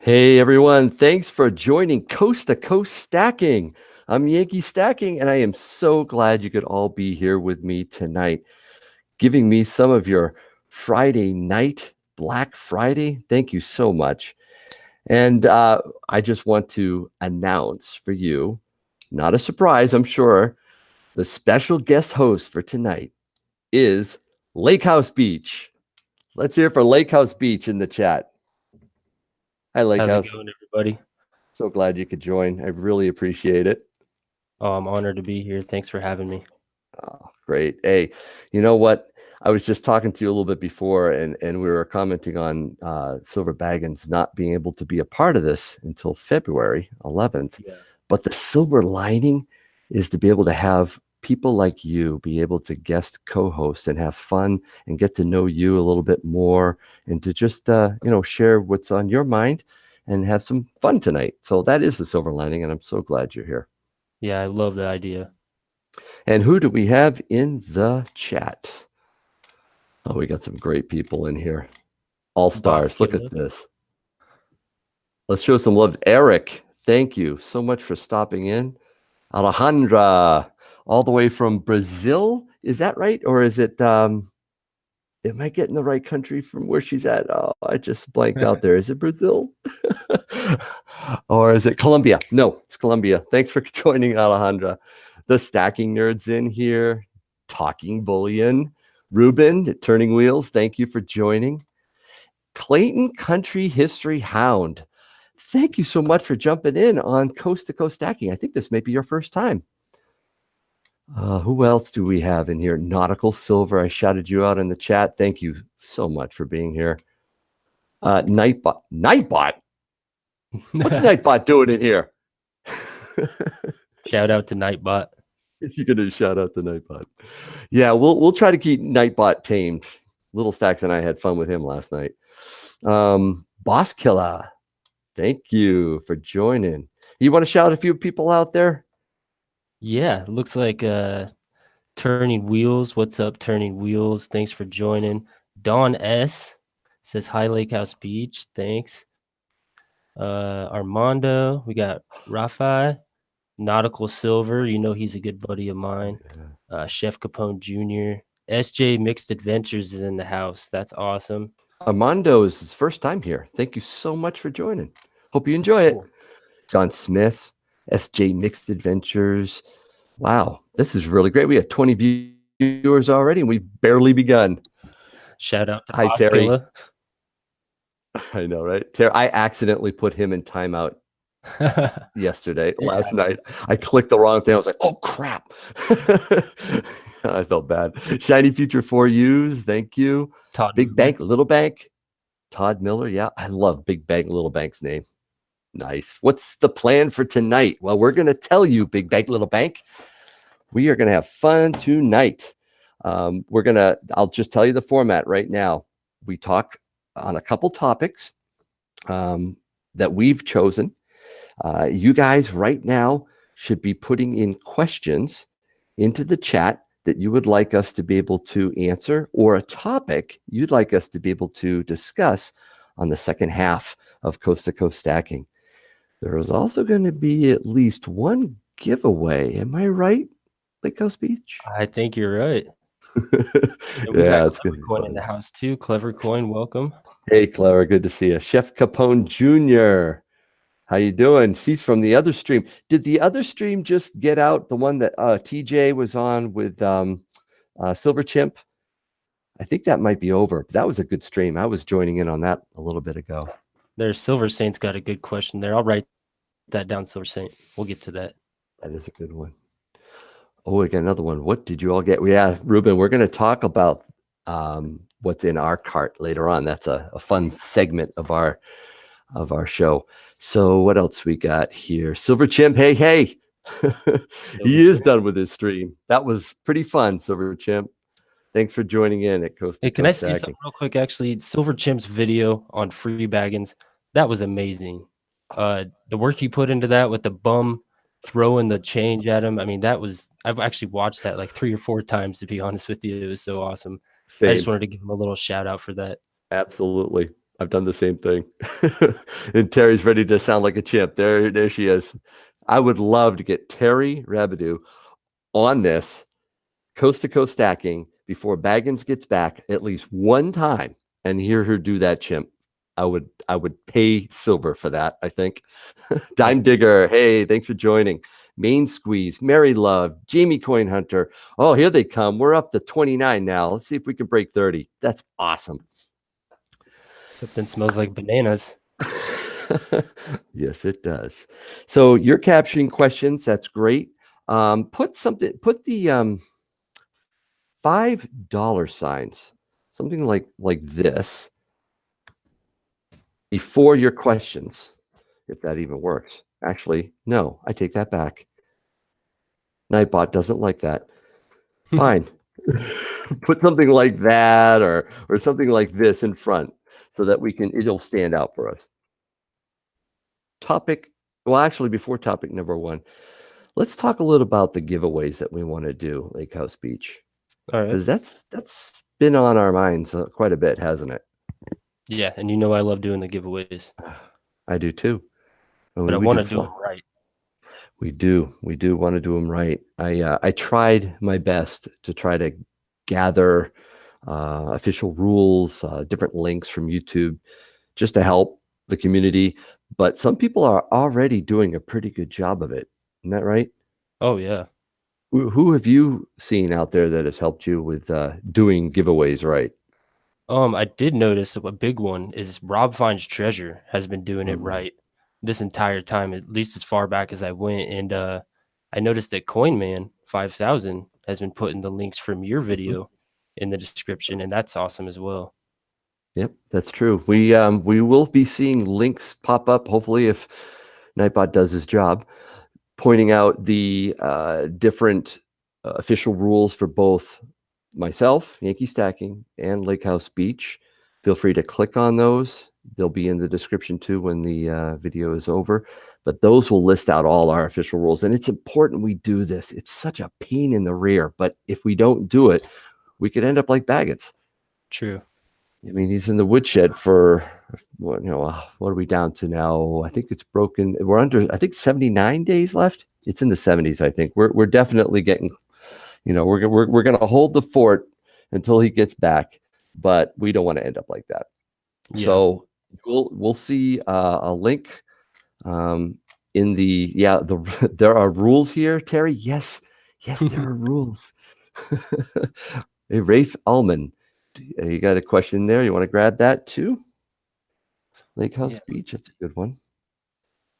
Hey everyone, thanks for joining Coast to Coast Stacking. I'm Yankee Stacking, and I am so glad you could all be here with me tonight, giving me some of your Friday night, Black Friday. Thank you so much. And I just want to announce for you, not a surprise, I'm sure, the special guest host for tonight is Lakehousebeach. Let's hear for Lakehousebeach in the chat. Hi, How's it Lakehouse. going, everybody? So glad you could join. I really appreciate it. Oh, I'm honored to be here. Thanks for having me. Oh, great. Hey, you know what? I was just talking to you a little bit before, and we were commenting on Silver Baggins not being able to be a part of this until February 11th. Yeah. But the silver lining is to be able to have people like you be able to guest co-host and have fun and get to know you a little bit more and to just share what's on your mind and have some fun tonight. So that is the silver lining, and I'm so glad you're here. Yeah, I love the idea. And who do we have in the chat? Oh, we got some great people in here. All stars. Look at this. Let's show some love. Eric, thank you so much for stopping in. Alejandra, all the way from Brazil. Is that right? Or is it, am I getting the right country from where she's at? Oh, I just blanked out there. Is it Brazil? Or is it Colombia? No, it's Colombia. Thanks for joining, Alejandra. The stacking nerds in here, talking bullion. Ruben at Turning Wheels, thank you for joining. Clayton Country History Hound, thank you so much for jumping in on Coast to Coast Stacking. I think this may be your first time. Who else do we have in here? Nautical Silver, I shouted you out in the chat. Thank you so much for being here. Nightbot. Nightbot? What's Nightbot doing in here? Shout out to Nightbot. You're gonna shout out to Nightbot. Yeah, we'll try to keep Nightbot tamed. Little Stacks and I had fun with him last night. Boss Killer, thank you for joining. You want to shout a few people out there? Yeah, looks like Turning Wheels. What's up, Turning Wheels? Thanks for joining. Dawn S says hi, Lakehousebeach. Thanks. Armando, we got Rafa, Nautical Silver. You know he's a good buddy of mine. Chef Capone Jr. SJ Mixed Adventures is in the house. That's awesome. Armando is his first time here. Thank you so much for joining. Hope you enjoy it. John Smith, SJ Mixed Adventures. Wow, this is really great. We have 20 viewers already, and we've barely begun. Shout out to Hi, Terry. Killa. I know, right? Terry, I accidentally put him in timeout yesterday, last night. I clicked the wrong thing. I was like, oh, crap. I felt bad. Shiny Future 4Us, thank you. Todd Big Miller. Bank, Little Bank. Todd Miller, yeah. I love Big Bank, Little Bank's name. Nice. What's the plan for tonight? Well, we're going to tell you, Big Bank, Little Bank. We are going to have fun tonight. I'll just tell you the format right now. We talk on a couple topics that we've chosen. You guys right now should be putting in questions into the chat that you would like us to be able to answer, or a topic you'd like us to be able to discuss on the second half of Coast to Coast Stacking. There is also going to be at least one giveaway. Am I right, Lakehousebeach? I think you're right. Yeah, it's going to be Coin fun. in the house too. Clever Coin, welcome. Hey, Clever, good to see you. Chef Capone Jr., how you doing? She's from the other stream. Did the other stream just get out? The one that TJ was on with Silver Chimp? I think that might be over. But that was a good stream. I was joining in on that a little bit ago. There's Silver Saint's got a good question there. I'll write that down, Silver Saint. We'll get to that. That is a good one. Oh, we got another one. What did you all get? Yeah, Ruben, we're going to talk about what's in our cart later on. That's a fun segment of our show. So what else we got here? Silver Chimp, hey. He is done with his stream. That was pretty fun, Silver Chimp. Thanks for joining in at Coast to Coast. Can I say something real quick? Actually, Silver Chimp's video on Free Baggins, that was amazing. The work he put into that with the bum throwing the change at him. I mean, I've actually watched that like 3 or 4 times, to be honest with you. It was so awesome. Same. I just wanted to give him a little shout out for that. Absolutely. I've done the same thing. And Terry's ready to sound like a chimp. There she is. I would love to get Terry Rabideau on this coast to coast stacking before Baggins gets back at least one time and hear her do that chimp. I would pay silver for that, I think. Dime Digger, hey, thanks for joining. Main Squeeze, Mary Love, Jamie Coin Hunter. Oh, here they come. We're up to 29 now. Let's see if we can break 30. That's awesome. Something smells like bananas. Yes, it does. So you're capturing questions. That's great. Put the $5 signs, something like this, before your questions, if that even works. Actually, no, I take that back. Nightbot doesn't like that. Fine. Put something like that or something like this in front so that it'll stand out for us. Actually, before topic number 1, let's talk a little about the giveaways that we want to do, Lakehousebeach. All right. Because that's been on our minds quite a bit, hasn't it? Yeah, and you know I love doing the giveaways. I do too. But I want to do them right. We do want to do them right. I tried my best to try to gather official rules, different links from YouTube, just to help the community. But some people are already doing a pretty good job of it. Isn't that right? Oh yeah. Who have you seen out there that has helped you with doing giveaways right? I did notice a big one is Rob Finds Treasure has been doing it right this entire time, at least as far back as I went. And I noticed that Coinman 5000 has been putting the links from your video in the description, and that's awesome as well. Yep, that's true. We will be seeing links pop up, hopefully, if Nightbot does his job, pointing out the different official rules for both myself, Yankee Stacking, and Lakehousebeach. Feel free to click on those. They'll be in the description too when the video is over. But those will list out all our official rules. And it's important we do this. It's such a pain in the rear. But if we don't do it, we could end up like Baggins. True. I mean, he's in the woodshed for, what are we down to now? I think it's broken. We're under, I think, 79 days left. It's in the 70s, I think. We're definitely getting, we're going to hold the fort until he gets back, but we don't want to end up like that. Yeah. So we'll see a link in there are rules here, Terry. Yes, there are rules. Hey, Rafe Ullman. You got a question there? You want to grab that too? Lakehousebeach, that's a good one.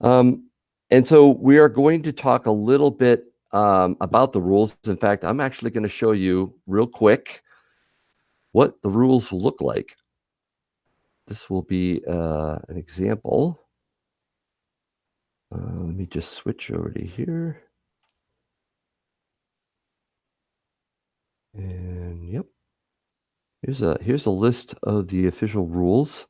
And so we are going to talk a little bit about the rules. In fact, I'm actually going to show you real quick what the rules will look like. This will be an example. Let me just switch over to here. And yep. Here's a list of the official rules.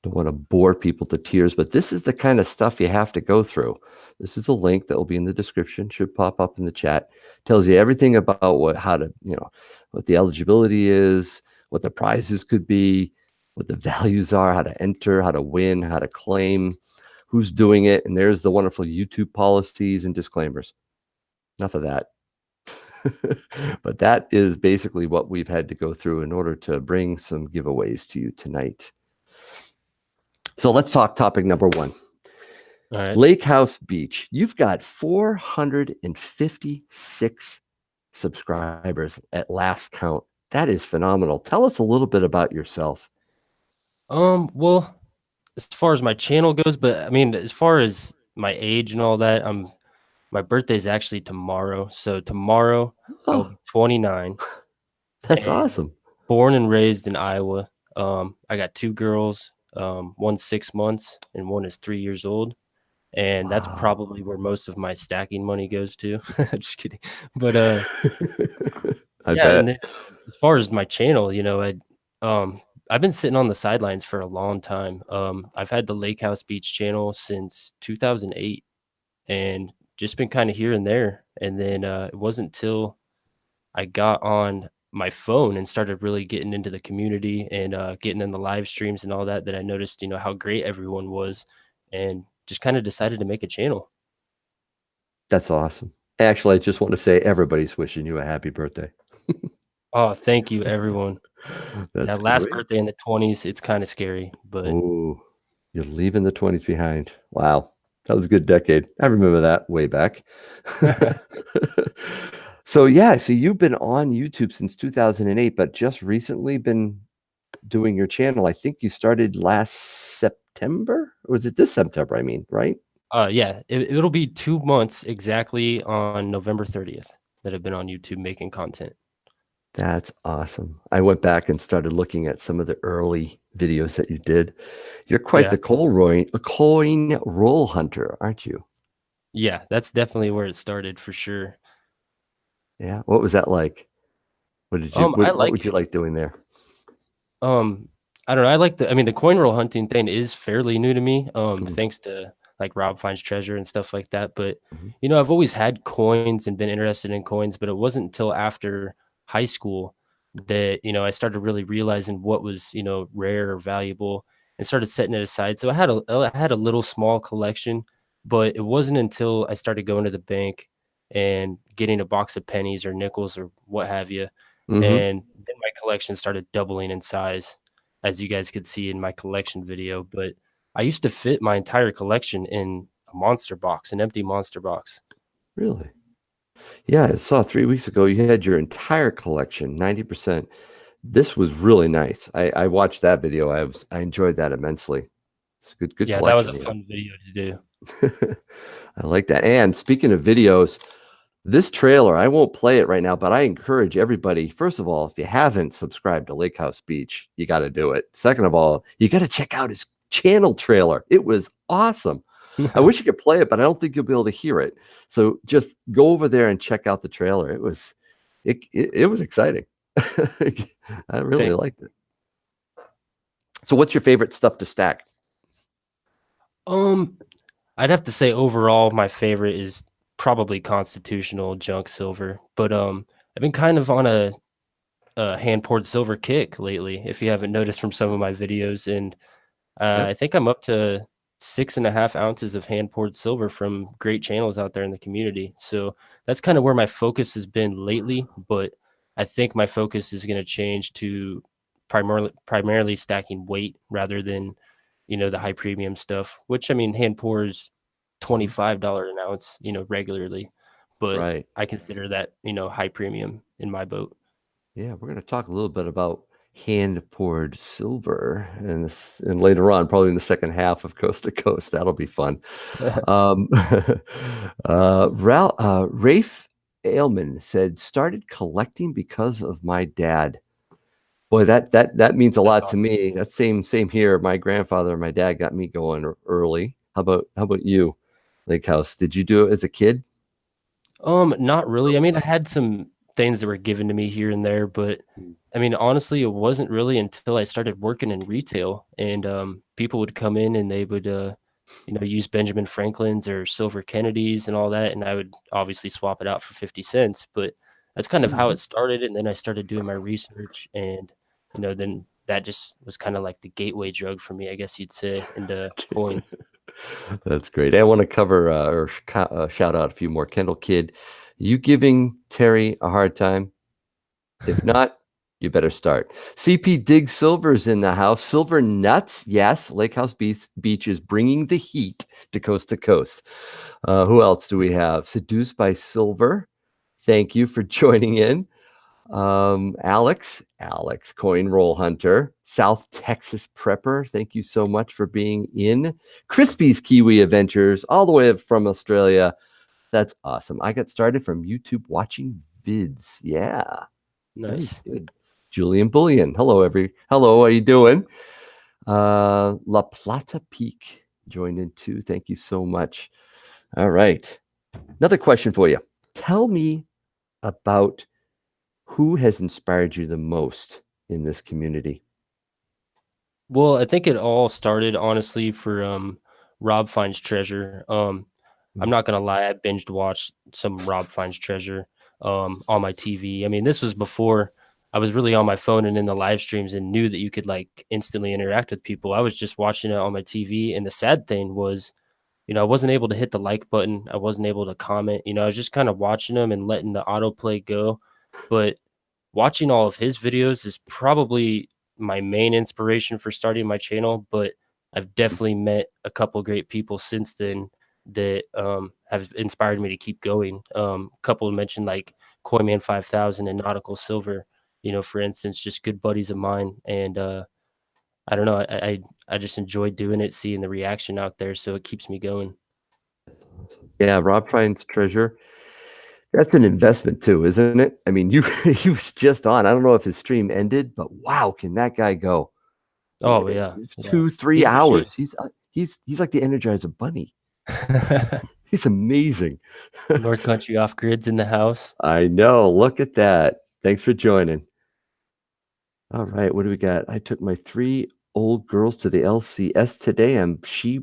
Don't want to bore people to tears, but this is the kind of stuff you have to go through. This is a link that will be in the description, should pop up in the chat. Tells you everything about what the eligibility is, what the prizes could be, what the values are, how to enter, how to win, how to claim, who's doing it, and there's the wonderful YouTube policies and disclaimers. Enough of that. But that is basically what we've had to go through in order to bring some giveaways to you tonight. So let's talk topic number 1. All right. Lakehousebeach. You've got 456 subscribers at last count. That is phenomenal. Tell us a little bit about yourself. Well, as far as my channel goes, but I mean, as far as my age and all that, my birthday is actually tomorrow. So tomorrow I will be 29. That's awesome. Born and raised in Iowa. I got 2 girls. One's 6 months and one is 3 years old. And that's probably where most of my stacking money goes to. Just kidding. But I bet. And then, as far as my channel, I've been sitting on the sidelines for a long time. I've had the Lakehousebeach channel since 2008 and just been kind of here and there. And then it wasn't till I got on my phone and started really getting into the community and getting in the live streams and all that, that I noticed, how great everyone was, and just kind of decided to make a channel. That's awesome. Actually, I just want to say everybody's wishing you a happy birthday. Oh, thank you, everyone. Yeah, That's last great. birthday in the 20s, it's kind of scary, but Oh, you're leaving the 20s behind. Wow. That was a good decade. I remember that way back. So yeah, so you've been on YouTube since 2008, but just recently been doing your channel. I think you started last September, or was it this September? I mean, right? yeah, it'll be 2 months exactly on November 30th that I've been on YouTube making content. That's awesome. I went back and started looking at some of the early videos that you did. You're quite Yeah. the coin roll hunter, aren't you? Yeah, that's definitely where it started for sure. Yeah. What was that like? What did you I what like would you it. like doing there? Um, I don't know. I mean, the coin roll hunting thing is fairly new to me, Mm, thanks to like Rob Finds Treasure and stuff like that. But mhm, I've always had coins and been interested in coins, but it wasn't until after high school that I started really realizing what was rare or valuable, and started setting it aside. So I had a little small collection, but it wasn't until I started going to the bank and getting a box of pennies or nickels or what have you, mhm. and then my collection started doubling in size, as you guys could see in my collection video. But I used to fit my entire collection in a monster box, an empty monster box. Really? Yeah, I saw 3 weeks ago you had your entire collection, 90%. This was really nice. I watched that video. I enjoyed that immensely. It's a good Yeah, that was collection a you fun video to do. have. I like that. And speaking of videos, this trailer, I won't play it right now, but I encourage everybody, first of all, if you haven't subscribed to Lake House Beach, you got to do it. Second of all, you got to check out his channel trailer. It was awesome. I wish you could play it, but I don't think you'll be able to hear it. So just go over there and check out the trailer. It was exciting. I really Thank liked it. So what's your favorite stuff to stack? um, I'd have to say overall my favorite is probably constitutional junk silver, but I've been kind of on a hand poured silver kick lately, if you haven't noticed from some of my videos, and Yep. I think I'm up to 6.5 ounces of hand poured silver from great channels out there in the community. So that's kind of where my focus has been lately. But I think my focus is going to change to primarily stacking weight rather than, the high premium stuff, which I mean, hand pours Mhm. $25 an ounce, regularly. But Right. I consider that, high premium in my boat. Yeah, we're going to talk a little bit about hand poured silver and later on, probably in the second half of Coast to Coast. That'll be fun. Um, Rafe Ailman said, started collecting because of my dad. Boy, that means a That's lot to awesome. me. That's same here. My grandfather and my dad got me going early. How about you, Lake House? Did you do it as a kid? Not really. I mean, I had some things that were given to me here and there, but Mm. I mean, honestly, it wasn't really until I started working in retail and people would come in and they would use Benjamin Franklin's or Silver Kennedy's and all that, and I would obviously swap it out for 50 cents, but that's kind of how Mhm. it started, and then I started doing my research, and then that just was kind of like the gateway drug for me, I guess you'd say, into coins. That's great. I want to cover shout out a few more. Kendall Kidd, you giving Terry a hard time? If not, you better start. CP Dig Silver's in the house. Silver Nuts, yes. Lake House Beach is bringing the heat to Coast. Who else do we have? Seduced by Silver. Thank you for joining in. Alex, Coin Roll Hunter, South Texas Prepper. Thank you so much for being in. Crispy's Kiwi Adventures, all the way from Australia. That's awesome. I got started from YouTube watching vids. Yeah, very Nice. good. Julian Bullion. Hello, how you doing? La Plata Peak joined in too. Thank you so much. All right. Another question for you. Tell me about who has inspired you the most in this community? Well, I think it all started honestly for Rob Finds Treasure. I'm Mm, not gonna lie, I binged watched some Rob Finds Treasure on my TV. I mean, this was before I was really on my phone and in the live streams and knew that you could like instantly interact with people. I was just watching it on my TV. And the sad thing was, I wasn't able to hit the like button. I wasn't able to comment. I was just kind of watching them and letting the autoplay go. But watching all of his videos is probably my main inspiration for starting my channel. But I've definitely met a couple great people since then that have inspired me to keep going. A couple mentioned like Koyman 5000 and Nautical Silver, for instance, just good buddies of mine. And I don't know, I just enjoy doing it, seeing the reaction out there, so it keeps me going. Yeah, Rob finds treasure. That's an investment too, isn't it? I mean, he was just on. I don't know if his stream ended, but wow, can that guy go? Oh yeah, yeah. 2, 3 He's a machine. hours. He's like the Energizer Bunny. He's amazing. North Country Off Grid's in the house. I know. Look at that. Thanks for joining. All right, what do we got? I took my 3 old girls to the LCS today, and she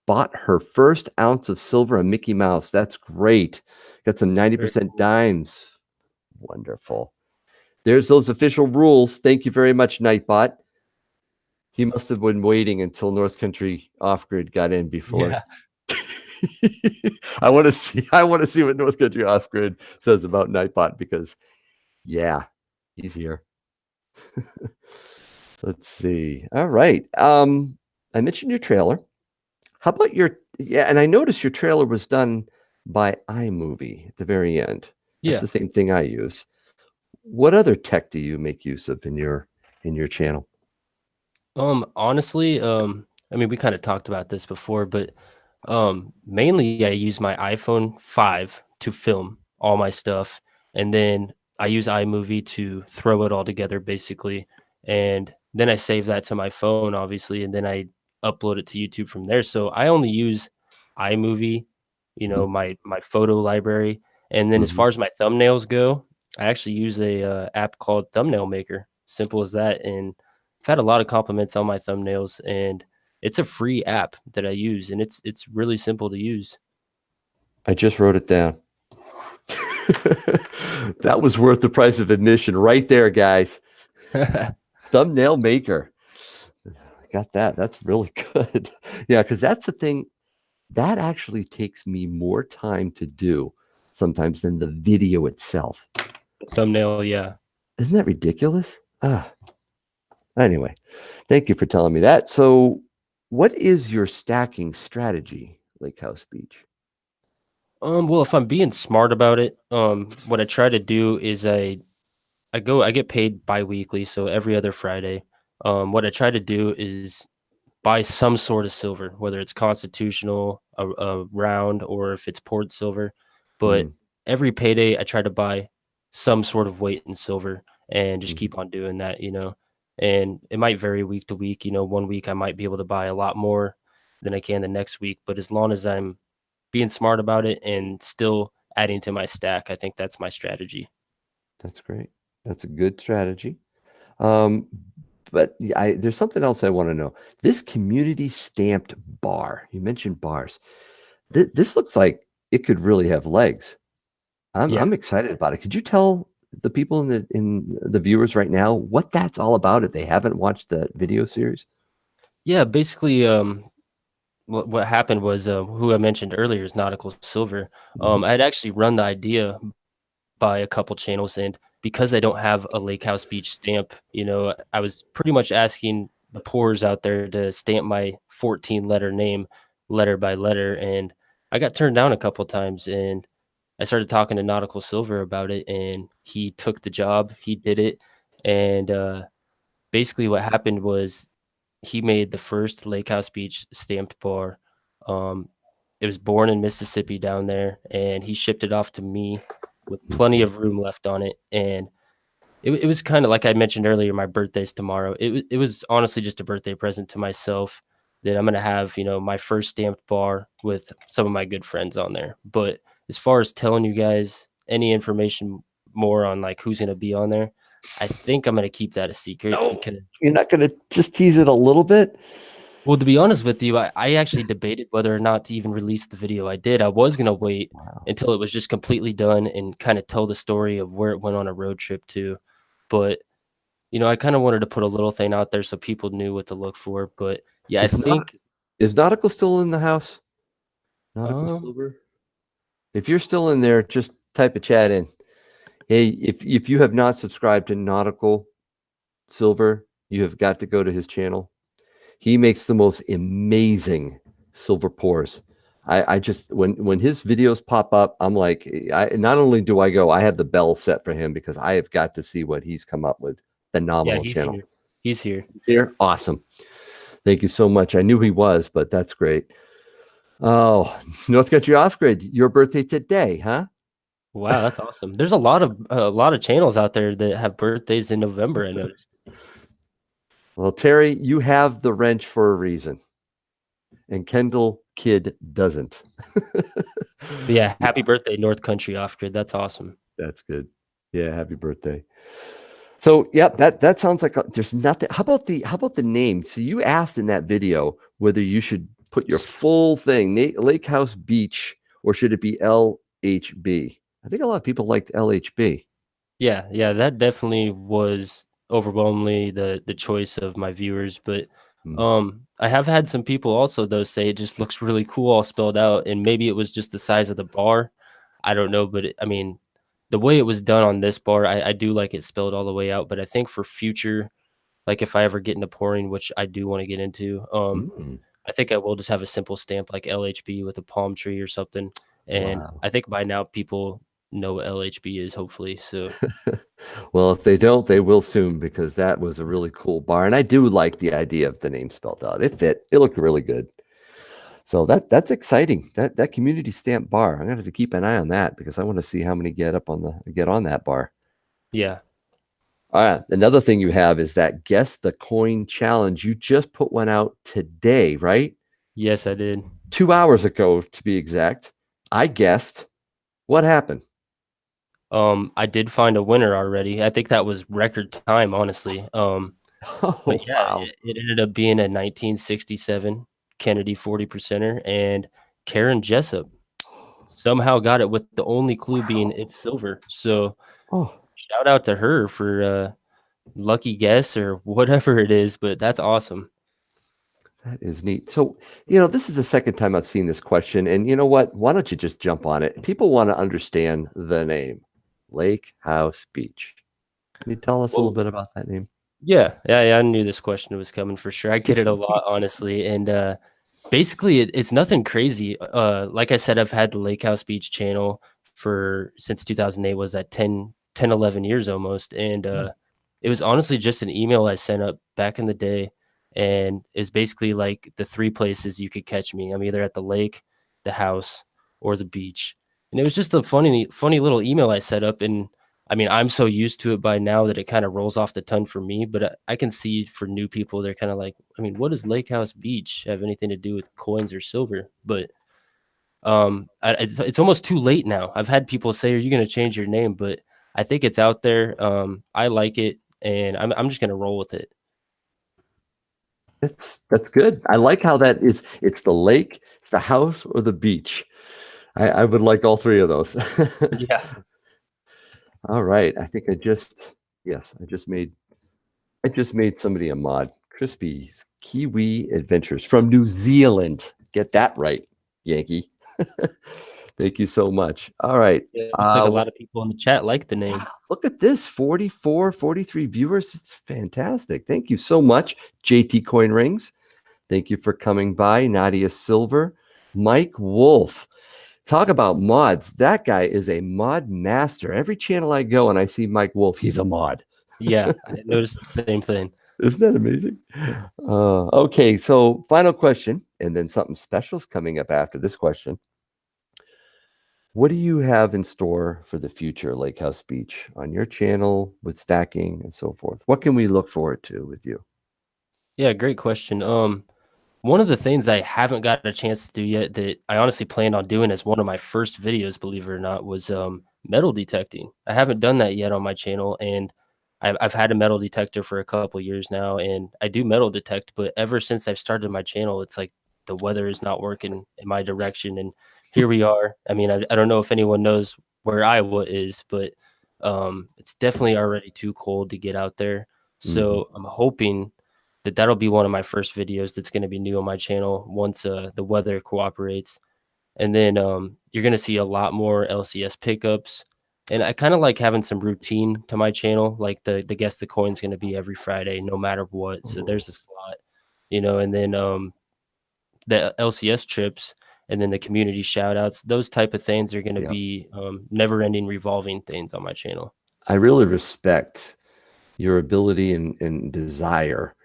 bought her first ounce of silver on Mickey Mouse. That's great. Got some 90% dimes. Wonderful. There's those official rules. Thank you very much, Nightbot. He must have been waiting until North Country Off Grid got in before. Yeah. I want to see what North Country Off Grid says about Nightbot, because yeah, he's here. Let's see. All right. I mentioned your trailer. How about and I noticed your trailer was done by iMovie at the very end. That's the same thing I use. What other tech do you make use of in your channel? Honestly, I mean, we kind of talked about this before, but mainly I use my iPhone 5 to film all my stuff, and then I use iMovie to throw it all together basically, and then I save that to my phone obviously, and then I upload it to YouTube from there. So I only use iMovie, my photo library, and then as far as my thumbnails go, I actually use a app called Thumbnail Maker. Simple as that. And I've had a lot of compliments on my thumbnails, and it's a free app that I use, and it's really simple to use. I just wrote it down. That was worth the price of admission right there, guys. Thumbnail Maker. I got that. That's really good. Yeah, because that's the thing. That actually takes me more time to do sometimes than the video itself. Thumbnail, yeah. Isn't that ridiculous? Anyway, thank you for telling me that. So what is your stacking strategy, Lakehousebeach? Well, if I'm being smart about it, what I try to do is I get paid bi-weekly, so every other Friday. What I try to do is buy some sort of silver, whether it's constitutional, a round, or if it's poured silver. But every payday, I try to buy some sort of weight in silver and just keep on doing that, And it might vary week to week. One week I might be able to buy a lot more than I can the next week. But as long as I'm being smart about it and still adding to my stack, I think that's my strategy. That's great. That's a good strategy. But there's something else I want to know. This community stamped bar, you mentioned bars. This looks like it could really have legs. I'm excited about it. Could you tell the people in the viewers right now what that's all about if they haven't watched the video series? Yeah, basically, what happened was who I mentioned earlier is Nautical Silver. I'd actually run the idea by a couple channels, and because I don't have a Lakehousebeach stamp, I was pretty much asking the poors out there to stamp my 14-letter name letter by letter, and I got turned down a couple times, and I started talking to Nautical Silver about it, and he took the job, he did it, and basically what happened was he made the first Lakehousebeach stamped bar. It was born in Mississippi down there, and he shipped it off to me with plenty of room left on it. And it was kind of like I mentioned earlier, my birthday's tomorrow. It was honestly just a birthday present to myself that I'm gonna have, my first stamped bar with some of my good friends on there. But as far as telling you guys any information more on like who's gonna be on there, I think I'm gonna keep that a secret because you're not gonna just tease it a little bit. Well, to be honest with you, I actually debated whether or not to even release the video I did. I was gonna wait until it was just completely done and kind of tell the story of where it went on a road trip to. but I kind of wanted to put a little thing out there so people knew what to look for. But yeah, I Is not think is Nautical still in the house? Nautical um Silver? If you're still in there, just type a chat in. Hey, if you have not subscribed to Nautical Silver, you have got to go to his channel. He makes the most amazing silver pours. I just when his videos pop up, I'm like, I not only do I go, I have the bell set for him because I have got to see what he's come up with. yeah, Phenomenal he's channel. here. He's here. Here, awesome. Thank you so much. I knew he was, but that's great. Oh, North Country Off Grid, your birthday today, huh? Wow, that's awesome. There's a lot of channels out there that have birthdays in November, I noticed. Well, Terry, you have the wrench for a reason, and Kendall Kid doesn't. But yeah, happy birthday, North Country Off Grid. That's awesome. That's good. Yeah, happy birthday. So, yep, that sounds like there's nothing. How about the name? So you asked in that video whether you should put your full thing, Lake House Beach, or should it be LHB? I think a lot of people liked LHB. Yeah, that definitely was overwhelmingly the choice of my viewers, but Hmm. I have had some people also though say it just looks really cool all spelled out, and maybe it was just the size of the bar. I don't know, but I mean, the way it was done on this bar, I do like it spelled all the way out, but I think for future, like if I ever get into pouring, which I do want to get into, Mm, I think I will just have a simple stamp like LHB with a palm tree or something. And wow. I think by now people know what LHB is, hopefully. So Well, if they don't, they will soon because that was a really cool bar, and I do like the idea of the name spelled out. It fit. It looked really good. So that's exciting. That community stamp bar. I'm gonna have to keep an eye on that because I want to see how many get on that bar. yeah, All right. Another thing you have is that guess the coin challenge. You just put one out today, right? yes, I did. 2 hours ago, to be exact. I guessed. What happened? I did find a winner already. I think that was record time, honestly. But Oh, yeah, wow. it ended up being a 1967 Kennedy 40 percenter, and Karen Jessup somehow got it with the only clue being Wow. it's silver. So Oh, shout out to her for lucky guess or whatever it is, but that's awesome. that is neat. So, this is the second time I've seen this question. And you know what? Why don't you just jump on it? People want to understand the name Lake House Beach. Can you tell us a little Well, bit about that name? yeah, I knew this question was coming for sure. I get it a lot, honestly, and basically it's nothing crazy. Like I said, I've had the Lake House Beach channel for since 2008. Was that 11 years almost, and Yeah. it was honestly just an email I sent up back in the day, and it's basically like the three places you could catch me. I'm either at the lake, the house, or the beach, and it was just a funny little email I set up. And I mean, I'm so used to it by now that it kind of rolls off the tongue for me, but I can see for new people, they're kind of like, I mean, what does Lake House Beach have anything to do with coins or silver? But it's almost too late now. I've had people say, "Are you going to change your name?" But I think it's out there. I like it, and I'm just going to roll with it. That's good. I like how that is. It's the lake, it's the house, or the beach. I would like all three of those. Yeah, All right. I think yes, I just made somebody a mod. Crispy's Kiwi Adventures from New Zealand. Get that right, Yankee. Thank you so much. All right. it looks like a lot of people in the chat like the name. Look at this 44, 43 viewers. It's fantastic. Thank you so much, JT Coin Rings. Thank you for coming by, Nadia Silver, Mike Wolf. Talk about mods. That guy is a mod master. Every channel I go and I see Mike Wolf, he's a mod. Yeah, I noticed the same thing. Isn't that amazing? Okay, so final question, and then something special is coming up after this question. What do you have in store for the future, Lake House Beach, on your channel with stacking and so forth? What can we look forward to with you? Yeah, great question. One of the things I haven't got a chance to do yet that I honestly planned on doing as one of my first videos, believe it or not, was metal detecting. I haven't done that yet on my channel, and I've had a metal detector for a couple years now, and I do metal detect. But ever since I've started my channel, it's like the weather is not working in my direction, and here we are. I mean, I don't know if anyone knows where Iowa is, but It's definitely already too cold to get out there. Mhm. So I'm hoping that that'll be one of my first videos that's going to be new on my channel once the weather cooperates. And then you're going to see a lot more LCS pickups. And I kind of like having some routine to my channel. Like the guess the coin's going to be every Friday, no matter what. So there's a slot, and then the LCS trips and then the community shout outs, those type of things are going to Yep. be never ending revolving things on my channel. I really respect your ability and desire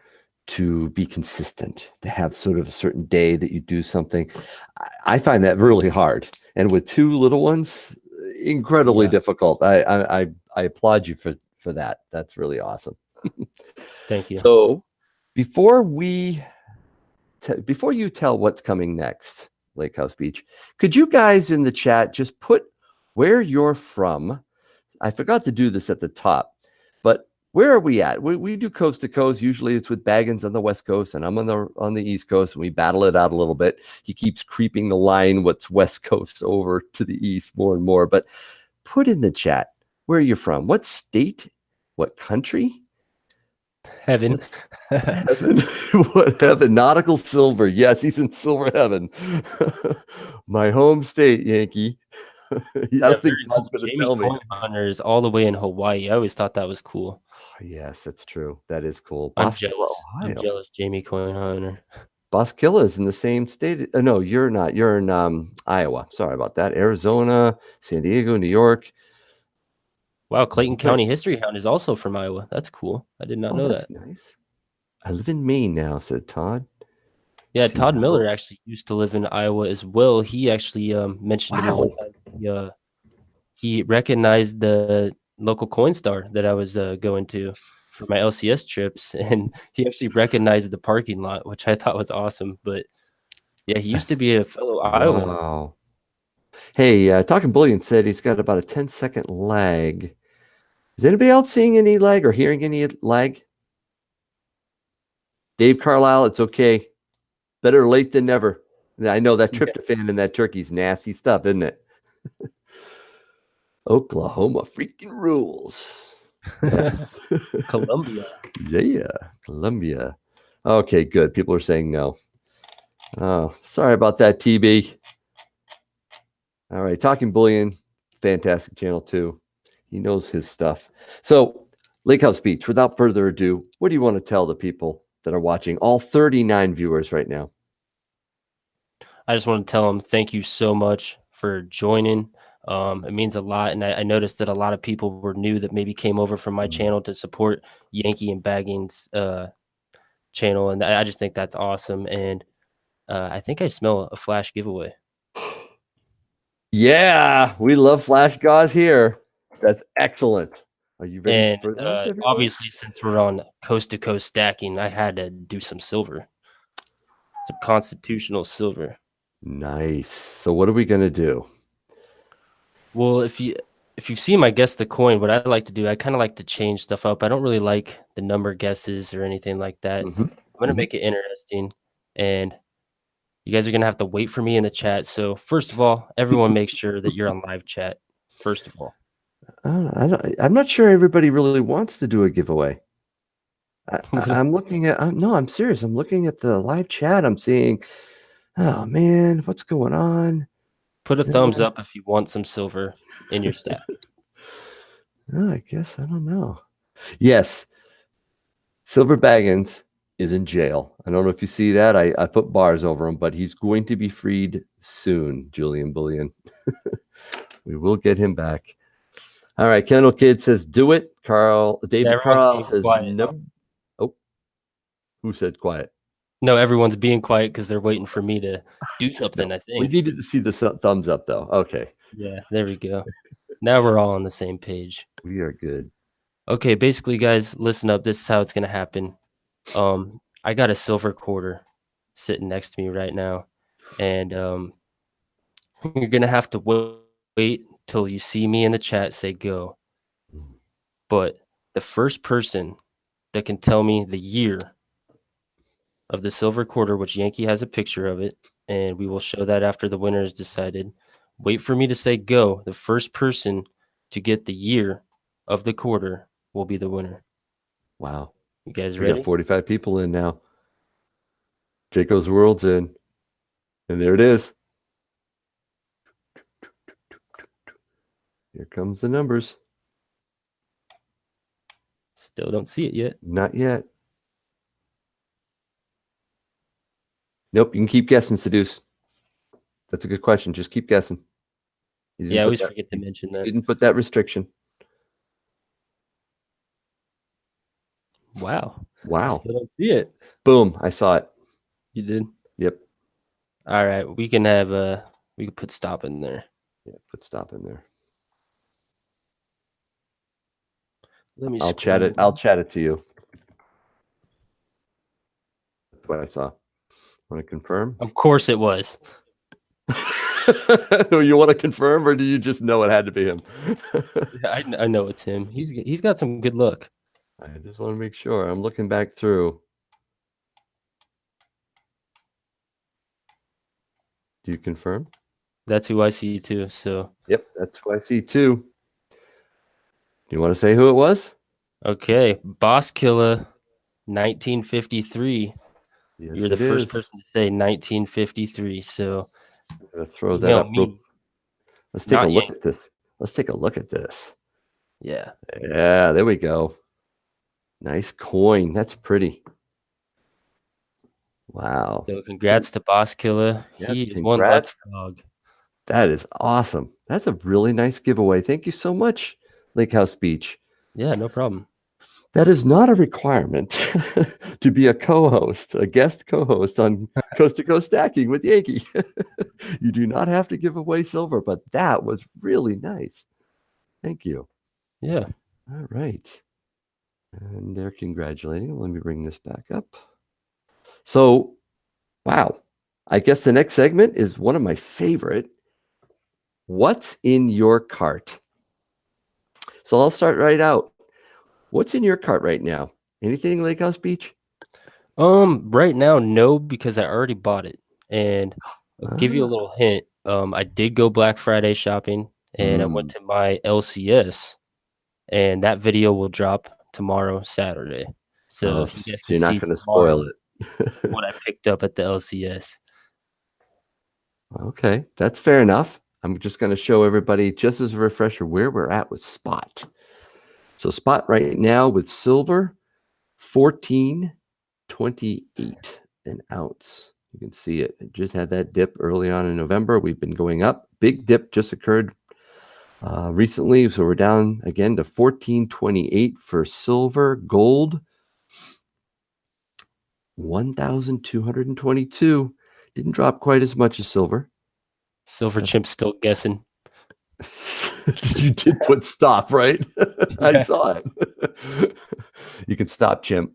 to be consistent, to have sort of a certain day that you do something. I find that really hard. And with two little ones, incredibly Yeah. difficult. I applaud you for that. That's really awesome. Thank you. So before before you tell what's coming next, Lake House Beach, could you guys in the chat just put where you're from? I forgot to do this at the top, but where are we at? We do coast to coast. Usually it's with Baggins on the West Coast and I'm on the East Coast, and we battle it out a little bit. He keeps creeping the line what's West Coast over to the East more and more. But put in the chat where you're from. What state? What country? Heaven. What heaven? What heaven? Nautical silver. Yes, he's in silver heaven. My home state, Yankee. I don't think Very God's cool. going to Jamie tell me. Coin Hunter is all the way in Hawaii. I always thought that was cool. Yes, that's true. That is cool. I'm Bosquilla, jealous. I'm Ohio. jealous, Jamie Coin Hunter. Bosquilla is in the same state. No, you're not. You're in Iowa. Sorry about that. Arizona, San Diego, New York. Wow, Clayton County History Hound is also from Iowa. That's cool. I did not know that's that. nice. I live in Maine now, said Todd. Yeah, Todd Seattle. Miller actually used to live in Iowa as well. He actually mentioned to me one Wow. time he recognized the local coin star that I was going to for my LCS trips, and he actually recognized the parking lot, which I thought was awesome. But yeah, he used to be a fellow Iowan. Wow. Hey, Talking Bullion said he's got about a 10-second lag. Is anybody else seeing any lag or hearing any lag? Dave Carlisle, it's okay. Better late than never. I know that tryptophan and that turkey's nasty stuff, isn't it? Oklahoma freaking rules. Columbia. Yeah, Columbia. Okay, good. People are saying no. Oh, sorry about that, TB. All right, Talking Bullion, fantastic channel too. He knows his stuff. So, Lake House Beach, without further ado, what do you want to tell the people that are watching, all 39 viewers right now? I just want to tell them thank you so much for joining. It means a lot, and I noticed that a lot of people were new that maybe came over from my channel to support Yankee and Baggins channel, and I just think that's awesome. And I think I smell a flash giveaway. Yeah, we love flash GAWs here. That's excellent. Are you ready And for that, everyone? obviously, since we're on coast to coast stacking, I had to do some silver, some constitutional silver. Nice. So what are we going to do? Well, if you've seen my guess the coin, what I like to do, I kind of like to change stuff up. I don't really like the number guesses or anything like that. I'm gonna make it interesting, and you guys are gonna have to wait for me in the chat. So first of all, everyone make sure that you're on live chat. First of all, I'm not sure everybody really wants to do a giveaway. I'm looking at, no, I'm serious. I'm looking at the live chat. I'm seeing, oh man, what's going on? put a thumbs up if you want some silver in your stack. Oh, I guess, I don't know. Yes. Silver Baggins is in jail. I don't know if you see that. I put bars over him, but he's going to be freed soon, Julian Bullion. We will get him back. All right, Kendall Kid says, do it. David Carl says, no. Oh, who said quiet? No, everyone's being quiet because they're waiting for me to do something, No, I think. we needed to see the thumbs up, though. Okay. Yeah, there we go. Now we're all on the same page. We are good. Okay, basically, guys, listen up. This is how it's gonna happen. I got a silver quarter sitting next to me right now, and you're gonna have to wait till you see me in the chat say go. But the first person that can tell me the year of the silver quarter, which Yankee has a picture of it, and we will show that after the winner is decided. Wait for me to say go. The first person to get the year of the quarter will be the winner. Wow. You guys We ready? got 45 people in now. Jayco's World's in. And there it is. Here comes the numbers. Still don't see it yet. Not yet. Nope, you can keep guessing, Seduce. That's a good question. Just keep guessing. Yeah, I always forget to mention that. You didn't put that restriction. Wow. Wow. Still don't see it. Boom. I saw it. You did? Yep. All right. We can put stop in there. Yeah, put stop in there. Let me I'll chat it to you. That's what I saw. Want to confirm? Of course it was. You want to confirm, or do you just know it had to be him? I know it's him. He's got some good luck. I just want to make sure. I'm looking back through. Do you confirm? That's who I see too. So Yep, that's who I see too. Do you want to say who it was? okay, Boss Killer, 1953. Yes, You're the first person to say 1953. So I'm gonna throw that up. Let's take a look Yankee. at this. Let's take a look at this. Yeah. Yeah, there we go. Nice coin. That's pretty. Wow. So congrats to Boss Killer. Yes, He congrats. won Lux Dog. That is awesome. That's a really nice giveaway. Thank you so much, Lakehousebeach. Yeah, no problem. That is not a requirement to be a co-host, a guest co-host on Coast to Coast Stacking with Yankee. You do not have to give away silver, but that was really nice. Thank you. Yeah. All right. And they're congratulating. Let me bring this back up. So, wow. I guess the next segment is one of my favorite. What's in your cart? So I'll start right out. What's in your cart right now? Anything Lakehousebeach? Right now, no, because I already bought it. And I'll give you a little hint. I did go Black Friday shopping, and I went to my LCS, and that video will drop tomorrow, Saturday. So you guys can you're not see going to spoil it. what I picked up at the LCS. Okay, that's fair enough. I'm just going to show everybody, just as a refresher, where we're at with spot. So spot right now with silver, $14.28 an ounce. You can see it. It just had that dip early on in November. We've been going up. Big dip just occurred recently. So we're down again to $14.28 for silver. Gold, $1,222. Didn't drop quite as much as silver. Silver Chimp's still guessing. You did put stop, right? I saw it. You can stop, Chimp.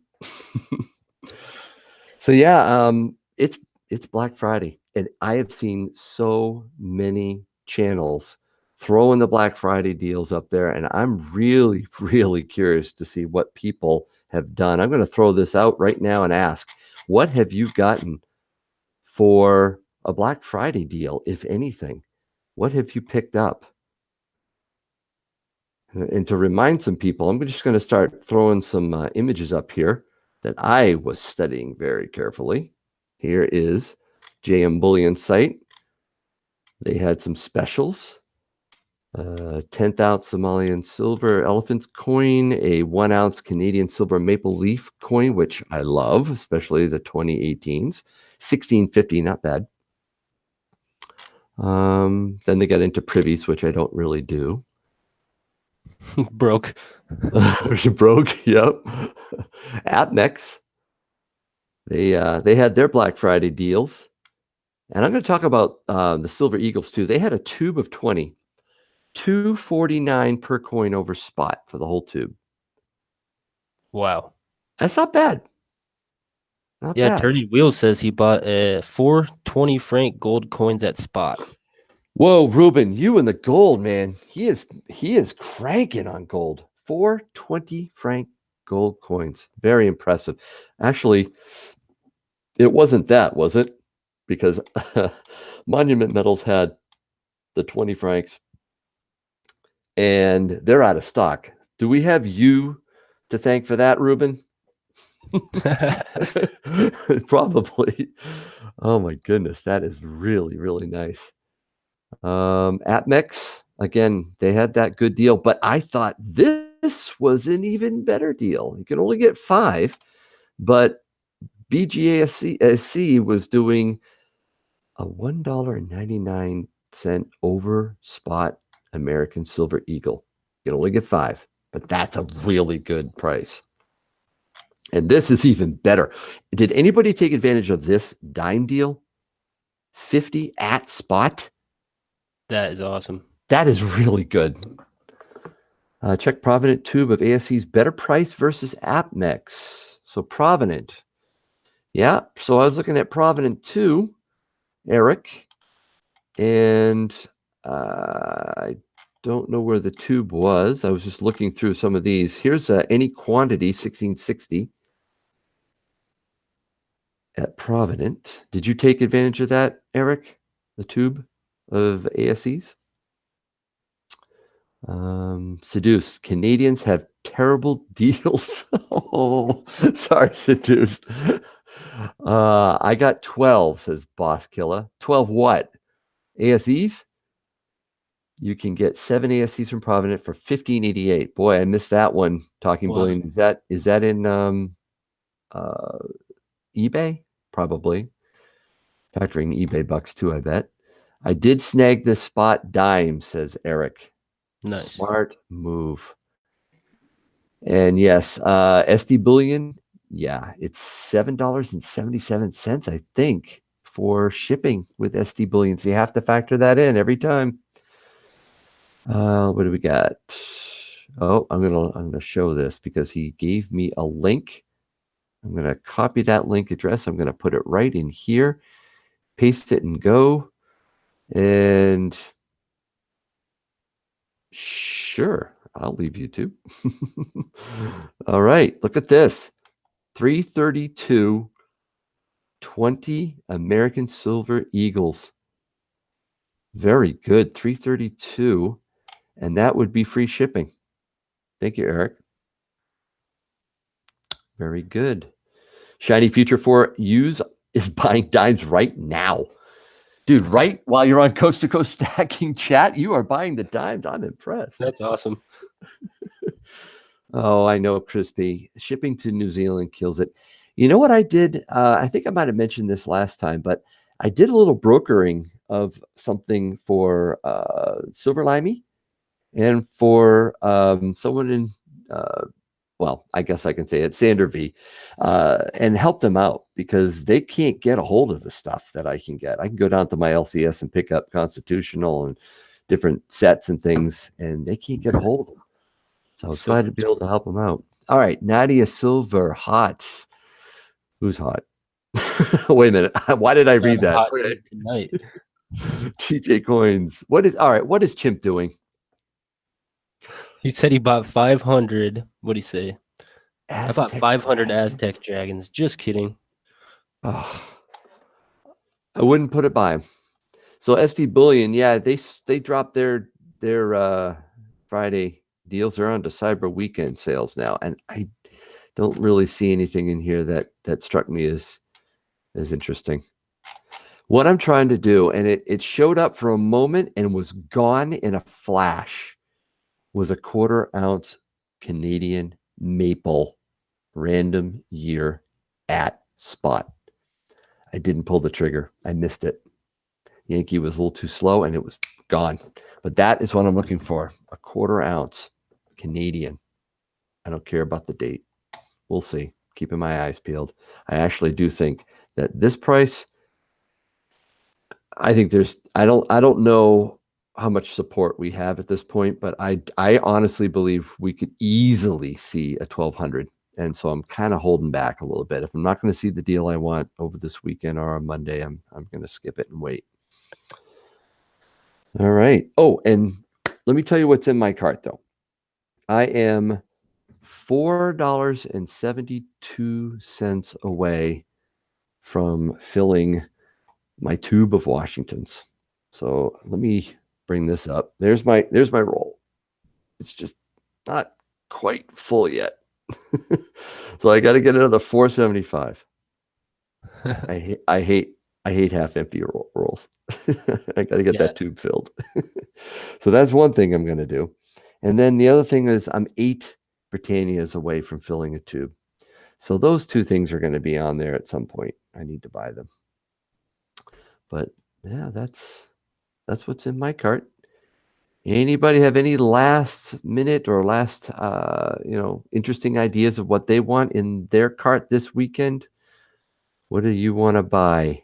So yeah, it's Black Friday, and I have seen so many channels throwing the Black Friday deals up there, and I'm really, really curious to see what people have done. I'm going to throw this out right now and ask, what have you gotten for a Black Friday deal, if anything? What have you picked up? And to remind some people, I'm just going to start throwing some images up here that I was studying very carefully. Here is JM Bullion site. They had some specials. 10th ounce Somalian silver elephant coin, a 1 ounce Canadian silver maple leaf coin, which I love, especially the 2018s. $16.50, not bad. Then they got into privies, which I don't really do. Broke. Broke, yep. AppMex, they had their Black Friday deals. And I'm going to talk about the Silver Eagles too. They had a tube of 20, $2.49 per coin over spot for the whole tube. Wow. That's not bad. Not bad. Dirty Wheels says he bought 4 20 franc gold coins at spot. Whoa, Ruben, you and the gold, man. He is cranking on gold. 4 20 franc gold coins. Very impressive. Actually, it wasn't that, was it? Because Monument Metals had the 20 francs, and they're out of stock. Do we have you to thank for that, Ruben? Probably. Oh my goodness, that is really, really nice. AppMex, again, they had that good deal, but I thought this was an even better deal. You can only get 5, but BGASC was doing a $1.99 over spot American Silver Eagle. You can only get 5, but that's a really good price. And this is even better. Did anybody take advantage of this dime deal? 50 at spot? That is awesome. That is really good. Check Provident tube of ASC's better price versus AppMex. So Provident. Yeah, so I was looking at Provident too, Eric, and I don't know where the tube was. I was just looking through some of these. Here's any quantity, 1660 at Provident. Did you take advantage of that, Eric? The tube of ASCs? Seduced. Canadians have terrible deals. Oh, sorry, Seduced. I got 12, says Boss Killer. 12 what? ASEs? You can get 7 ASCs from Provident for $15.88. Boy, I missed that one. Talking Wow. Bullion. Is that in eBay? Probably. Factoring eBay bucks too, I bet. I did snag this spot dime, says Eric. Nice. Smart move. And yes, SD Bullion, yeah, it's $7.77, I think, for shipping with SD Bullion. So you have to factor that in every time. What do we got? Oh, I'm gonna show this because he gave me a link. I'm gonna copy that link address. I'm gonna put it right in here, paste it and go. And sure, I'll leave you too. All right, look at this. 332 20 American Silver Eagles. Very good. 332. And that would be free shipping. Thank you, Eric. Very good. Shiny Future 4 Use is buying dimes right now. Dude, right while you're on Coast to Coast Stacking chat, you are buying the dimes. I'm impressed. That's awesome. Oh, I know, Crispy. Shipping to New Zealand kills it. You know what I did? I think I might have mentioned this last time, but I did a little brokering of something for Silver Limey and for someone in, well, I guess I can say it, Sander V, and help them out because they can't get a hold of the stuff that I can get. I can go down to my LCS and pick up Constitutional and different sets and things, and they can't get a hold of them. So I was glad to be able to help them out. All right, Nadia Silver, hot. Who's hot? Wait a minute. Why did I read that? Tonight. TJ Coins. What is Chimp doing? He said he bought 500. What'd he say? Aztec I bought 500 Aztec Dragons. Just kidding. Oh, I wouldn't put it by him. So SD Bullion, yeah, they dropped their Friday deals. They're on to Cyber Weekend sales now, and I don't really see anything in here that struck me as interesting. What I'm trying to do, and it showed up for a moment and was gone in a flash, was a 1/4 ounce Canadian maple random year at spot. I didn't pull the trigger. I missed it. Yankee was a little too slow and it was gone. But that is what I'm looking for. A 1/4 ounce Canadian. I don't care about the date. We'll see. Keeping my eyes peeled. I actually do think that this price, I think I don't know how much support we have at this point, but I honestly believe we could easily see a 1200. And so I'm kind of holding back a little bit. If I'm not going to see the deal I want over this weekend or on Monday, I'm going to skip it and wait. All right. Oh, and let me tell you what's in my cart, though. I am $4.72 away from filling my tube of Washingtons. So let me bring this up. There's my roll. It's just not quite full yet. So I got to get another 475. I hate half empty rolls. I got to get that tube filled. So that's one thing I'm going to do. And then the other thing is I'm 8 Britannias away from filling a tube. So those two things are going to be on there at some point. I need to buy them. But yeah, that's what's in my cart. Anybody have any last minute or last interesting ideas of what they want in their cart this weekend? What do you want to buy?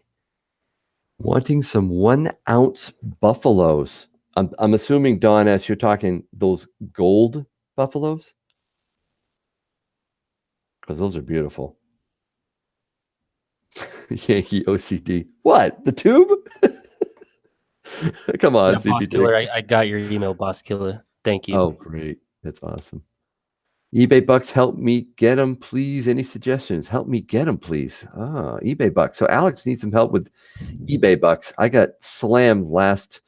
Wanting some 1-ounce buffaloes. I'm assuming, Don, as you're talking, those gold buffaloes, because those are beautiful. Yankee OCD. What? The tube? Come on, Boss CPT. Killer. I got your email, Boss Killer. Thank you. Oh, great. That's awesome. eBay Bucks, help me get them, please. Any suggestions? Help me get them, please. eBay Bucks. So Alex needs some help with eBay Bucks. I got slammed last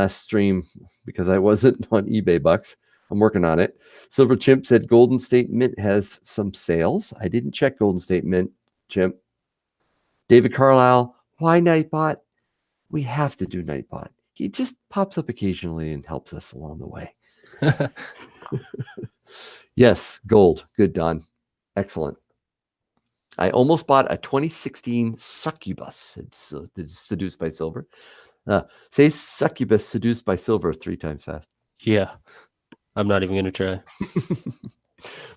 stream because I wasn't on eBay Bucks. I'm working on it. Silver Chimp said Golden State Mint has some sales. I didn't check Golden State Mint, Chimp. David Carlisle, why Nightbot? We have to do Nightbot. He just pops up occasionally and helps us along the way. Yes, gold. Good, Don. Excellent. I almost bought a 2016 Succubus. It's seduced by silver. Say Succubus seduced by silver 3 times fast. Yeah. I'm not even going to try.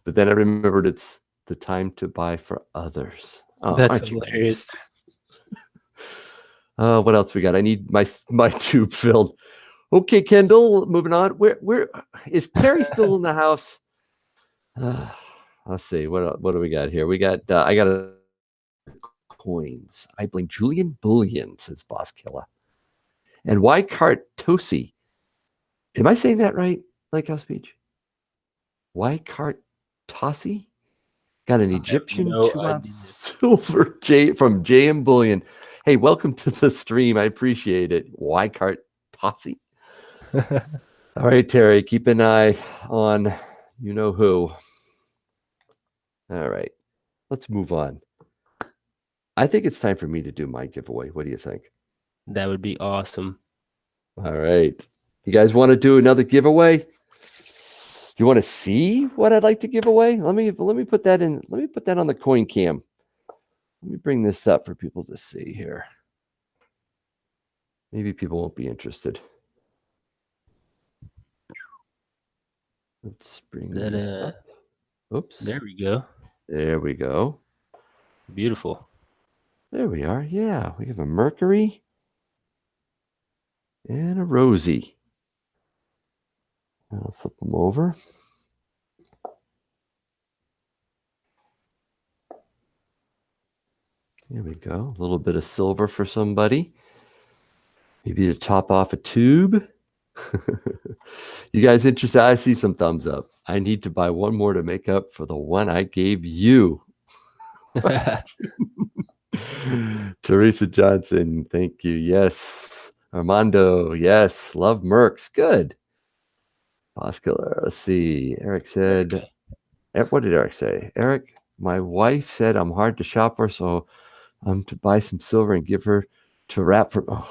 But then I remembered it's the time to buy for others. Oh, that's hilarious. What else we got? I need my tube filled. Okay, Kendall, moving on. Where is Carrie still in the house? Let's see. What do we got here? We got I got coins. I blame Julian Bullion, says Boss Killer. And why Tosi? Am I saying that right? Lakehousebeach? Why Tosi? Got an Egyptian 2-ounce silver from JM Bullion. Hey, welcome to the stream. I appreciate it. Why Tosi? All right, Terry, keep an eye on you know who. All right, let's move on. I think it's time for me to do my giveaway. What do you think? That would be awesome. All right. You guys want to do another giveaway? Do you want to see what I'd like to give away? Let me put that in. Let me put that on the coin cam. Let me bring this up for people to see here. Maybe people won't be interested. Let's bring this up. Oops. There we go. There we go. Beautiful. There we are. Yeah, we have a Mercury and a Rosie. I'll flip them over. There we go. A little bit of silver for somebody. Maybe to top off a tube. You guys interested? I see some thumbs up. I need to buy one more to make up for the one I gave you. Teresa Johnson, thank you. Yes. Armando, yes. Love Mercs. Good. Boss Killer, let's see. Eric said, what did Eric say? Eric, my wife said I'm hard to shop for, so I'm to buy some silver and give her to wrap for. Oh.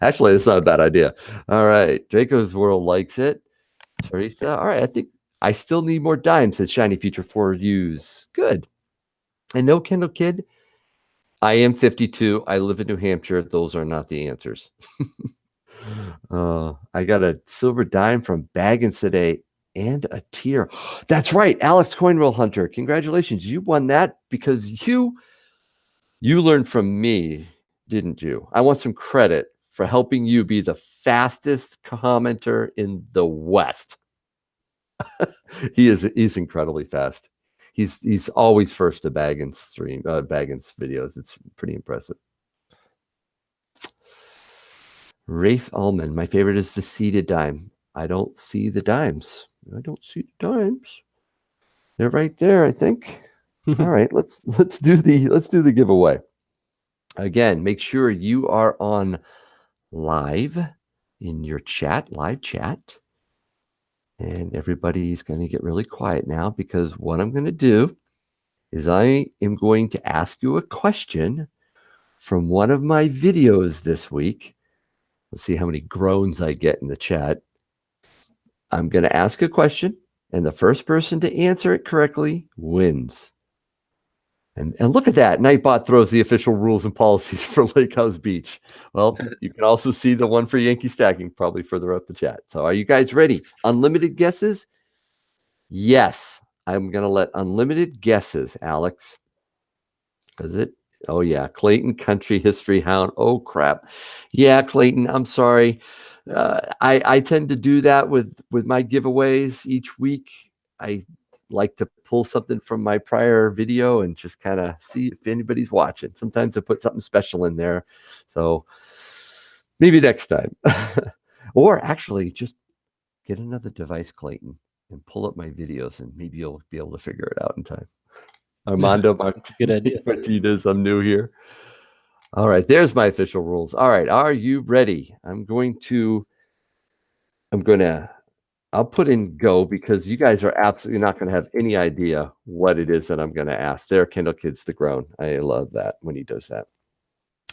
Actually, it's not a bad idea. All right. Draco's World likes it. Teresa, all right. I think I still need more dimes, said Shiny Future 4 use. Good. And no, Kendall Kid, I am 52. I live in New Hampshire. Those are not the answers. I got a silver dime from Baggins today and a tier. That's right. Alex Coinroll Hunter. Congratulations. You won that because you learned from me, didn't you? I want some credit for helping you be the fastest commenter in the West. He's incredibly fast. He's always first to Baggins videos. It's pretty impressive. Rafe Ullman, my favorite is the seeded dime. I don't see the dimes. I don't see the dimes. They're right there, I think. All right, let's do the giveaway. Again, make sure you are on live in your chat, live chat. And everybody's going to get really quiet now, because what I'm going to do is I am going to ask you a question from one of my videos this week. Let's see how many groans I get in the chat. I'm going to ask a question, and the first person to answer it correctly wins. And look at that. Nightbot throws the official rules and policies for Lakehousebeach. Well, you can also see the one for Yankee stacking probably further up the chat. So are you guys ready? Unlimited guesses? Yes. I'm going to let unlimited guesses, Alex. Is it? Oh, yeah. Clayton, country history hound. Oh, crap. Yeah, Clayton, I'm sorry. I tend to do that with my giveaways each week. I like to pull something from my prior video and just kind of see if anybody's watching. Sometimes I put something special in there. So maybe next time. Or actually just get another device, Clayton, and pull up my videos, and maybe you'll be able to figure it out in time. Armando Good idea. Martinez, I'm new here. All right, there's my official rules. All right, are you ready? I'll put in go, because you guys are absolutely not going to have any idea what it is that I'm going to ask. There, Kendall Kids the Grown. I love that when he does that.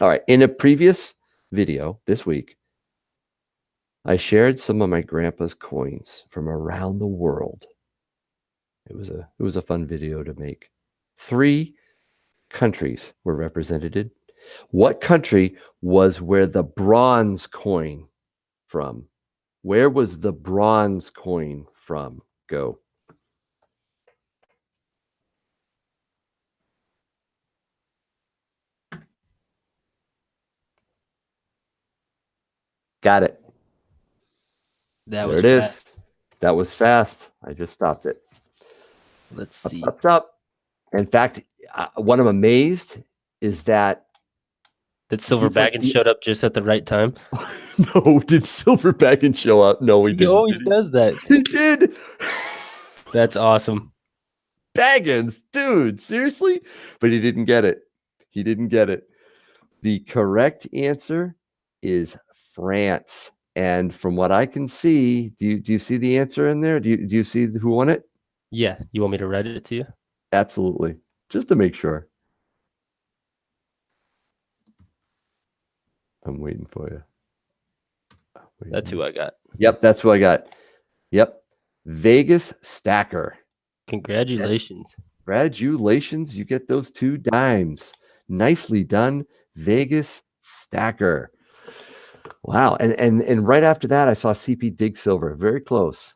All right, in a previous video this week, I shared some of my grandpa's coins from around the world. It was a fun video to make. 3 countries were represented. What country was where the bronze coin from? Where was the bronze coin from? Go. Got it. That There was it is. fast. That was fast. I just stopped it. Let's see. Up. In fact, what I'm amazed is that Silver Baggins showed up just at the right time. No, did Silver Baggins show up? No, he didn't. He always does that. He did. That's awesome. Baggins, dude, seriously? But he didn't get it. He didn't get it. The correct answer is France. And from what I can see, do you see the answer in there? Do you see who won it? Yeah. You want me to write it to you? Absolutely. Just to make sure. I'm waiting for you. That's who I got. Yep, that's who I got. Yep. Vegas Stacker. Congratulations. Congratulations. You get those 2 dimes. Nicely done, Vegas Stacker. Wow. And right after that, I saw CP Dig Silver. Very close.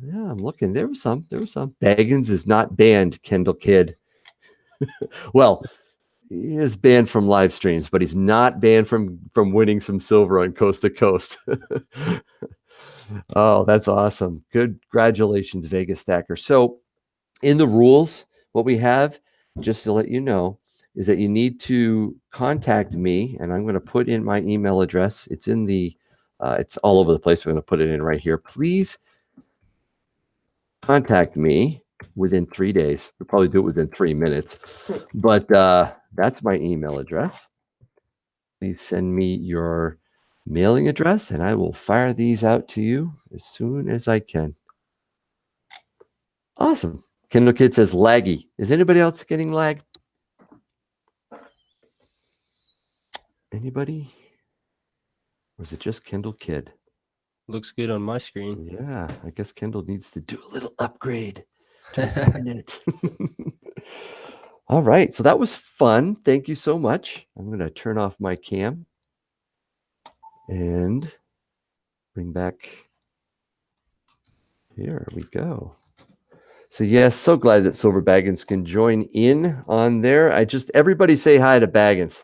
Yeah, I'm looking. There was some. Baggins is not banned, Kendall Kid. Well, he is banned from live streams, but he's not banned from winning some silver on Coast to Coast. Oh, that's awesome. Congratulations, Vegas Stacker. So in the rules, what we have, just to let you know, is that you need to contact me, and I'm going to put in my email address. It's in the, it's all over the place. We're going to put it in right here. Please contact me within 3 days. We'll probably do it within 3 minutes, but that's my email address. Please send me your mailing address, and I will fire these out to you as soon as I can. Awesome. Kendall Kid says laggy. Is anybody else getting lag? Anybody? Or is it just Kendall Kid? Looks good on my screen. Yeah, I guess Kendall needs to do a little upgrade to his internet. All right, so that was fun. Thank you so much. I'm going to turn off my cam and bring back. Here we go. So yes, so glad that Silver Baggins can join in on there. Everybody say hi to Baggins.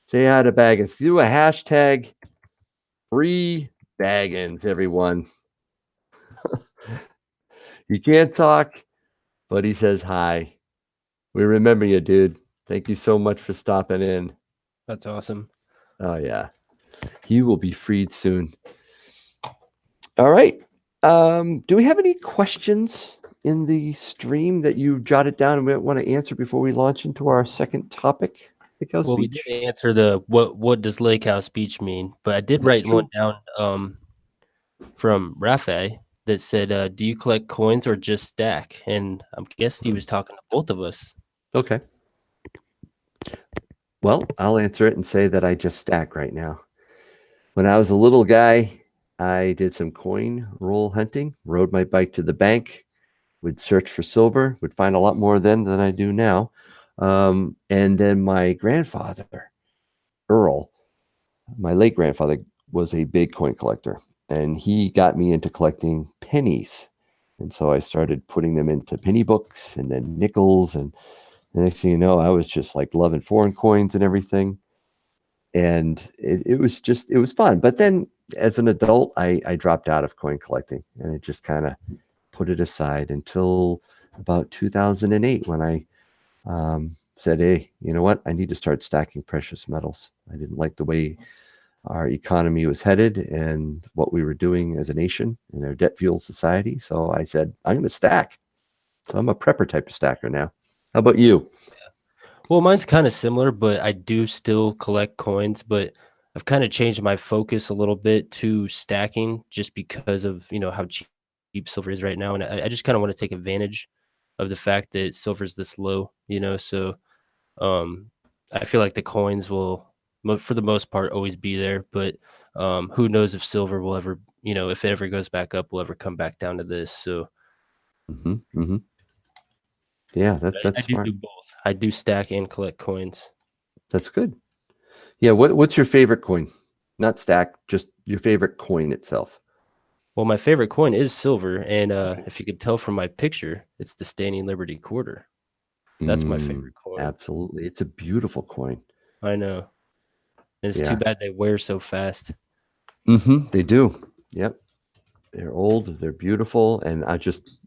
Say hi to Baggins. Do a hashtag free Baggins, everyone. He can't talk, but he says hi. We remember you, dude. Thank you so much for stopping in. That's awesome. Oh, yeah. He will be freed soon. All right. Do we have any questions in the stream that you jotted down and we want to answer before we launch into our second topic? Well, we did answer the what does Lakehousebeach mean, but I did write one down. from Rafe that said, "Do you collect coins or just stack?" And I guess he was talking to both of us. Okay. Well, I'll answer it and say that I just stack right now. When I was a little guy, I did some coin roll hunting, rode my bike to the bank, would search for silver, would find a lot more then than I do now. And then my grandfather, Earl, my late grandfather, was a big coin collector, and he got me into collecting pennies. And so I started putting them into penny books and then nickels. And the next thing you know, I was just like loving foreign coins and everything. And it was fun. But then as an adult, I dropped out of coin collecting, and I just kind of put it aside until about 2008 when I said, hey, you know what? I need to start stacking precious metals. I didn't like the way our economy was headed and what we were doing as a nation in our debt-fueled society. So I said, I'm going to stack. So I'm a prepper type of stacker now. How about you? Well, mine's kind of similar, but I do still collect coins, but I've kind of changed my focus a little bit to stacking just because of, how cheap silver is right now. And I just kind of want to take advantage of the fact that silver's this low. So um, I feel like the coins will, for the most part, always be there. But who knows if silver will ever, if it ever goes back up, will ever come back down to this. So Mm-hmm, mm-hmm. Yeah, I that's do smart. do both. I do stack and collect coins. That's good. Yeah, what's your favorite coin? Not stack, just your favorite coin itself. Well, my favorite coin is silver, and Okay. if you could tell from my picture, it's the Standing Liberty quarter. That's my Mm, favorite coin. absolutely. It's a beautiful coin. I know. And it's too Yeah. bad they wear so fast. Mm-hmm, they do. Yep. They're old, they're beautiful. And I just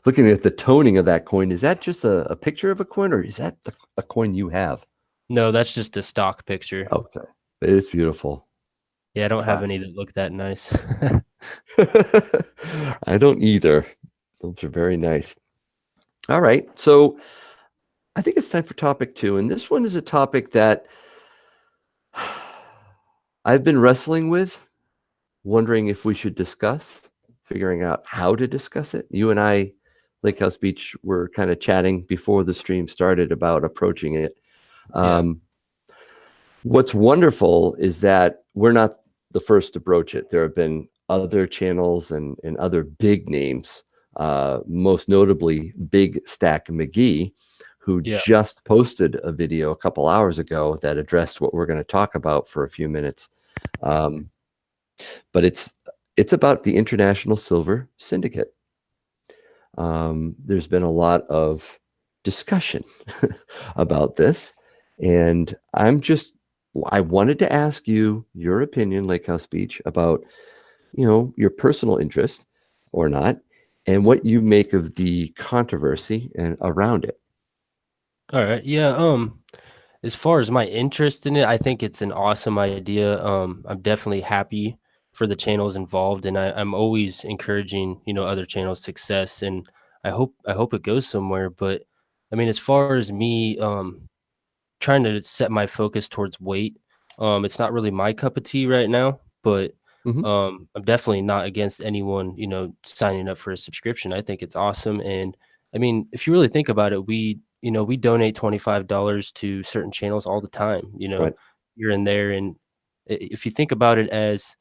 looking at the toning of that coin, is that just a picture of a coin, or is that a coin you have? No, that's just a stock picture. Okay. It's beautiful. Yeah, I don't have any Classic. that look that nice. I don't either. Those are very nice. All right. So I think it's time for topic 2. And this one is a topic that I've been wrestling with, wondering if we should discuss, figuring out how to discuss it. You and I, Lakehousebeach, were kind of chatting before the stream started about approaching it. Yeah. What's wonderful is that we're not the first to broach it. There have been other channels and other big names, most notably Big Stack McGee, who Yeah. just posted a video a couple hours ago that addressed what we're going to talk about for a few minutes. But it's about the International Silver Syndicate. There's been a lot of discussion about this, and I wanted to ask you your opinion, Lakehousebeach, about your personal interest or not, and what you make of the controversy and around it. All right. Yeah. As far as my interest in it, I think it's an awesome idea. I'm definitely happy for the channels involved, and I'm always encouraging, other channels' success, and I hope it goes somewhere. But I mean, as far as me, trying to set my focus towards weight, it's not really my cup of tea right now. But Hmm. I'm definitely not against anyone, signing up for a subscription. I think it's awesome, and I mean, if you really think about it, we donate $25 to certain channels all the time, Right, here and there. And if you think about it as,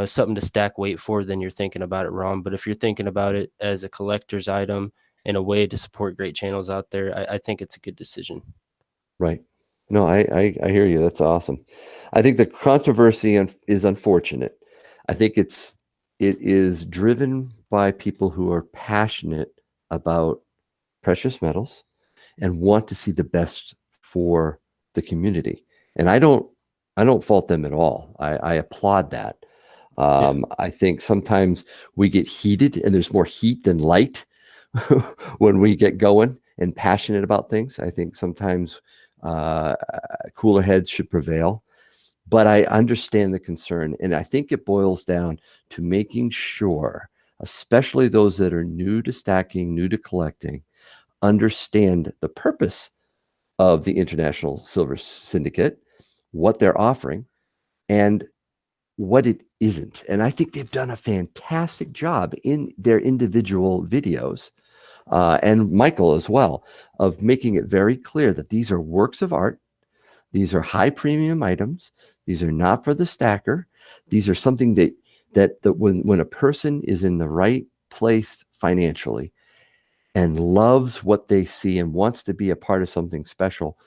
something to stack weight for, then you're thinking about it wrong. But if you're thinking about it as a collector's item and a way to support great channels out there, I think it's a good decision. right. No, I hear you. That's awesome. I think the controversy is unfortunate. I think it is driven by people who are passionate about precious metals and want to see the best for the community. And I don't fault them at all. I applaud that. Yeah. I think sometimes we get heated, and there's more heat than light when we get going and passionate about things. I think sometimes uh, cooler heads should prevail. But I understand the concern, and I think it boils down to making sure, especially those that are new to stacking, new to collecting, understand the purpose of the International Silver Syndicate, what they're offering, and what it isn't. And I think they've done a fantastic job in their individual videos, and Michael as well, of making it very clear that these are works of art. These are high premium items. These are not for the stacker. These are something that when a person is in the right place financially and loves what they see and wants to be a part of something special,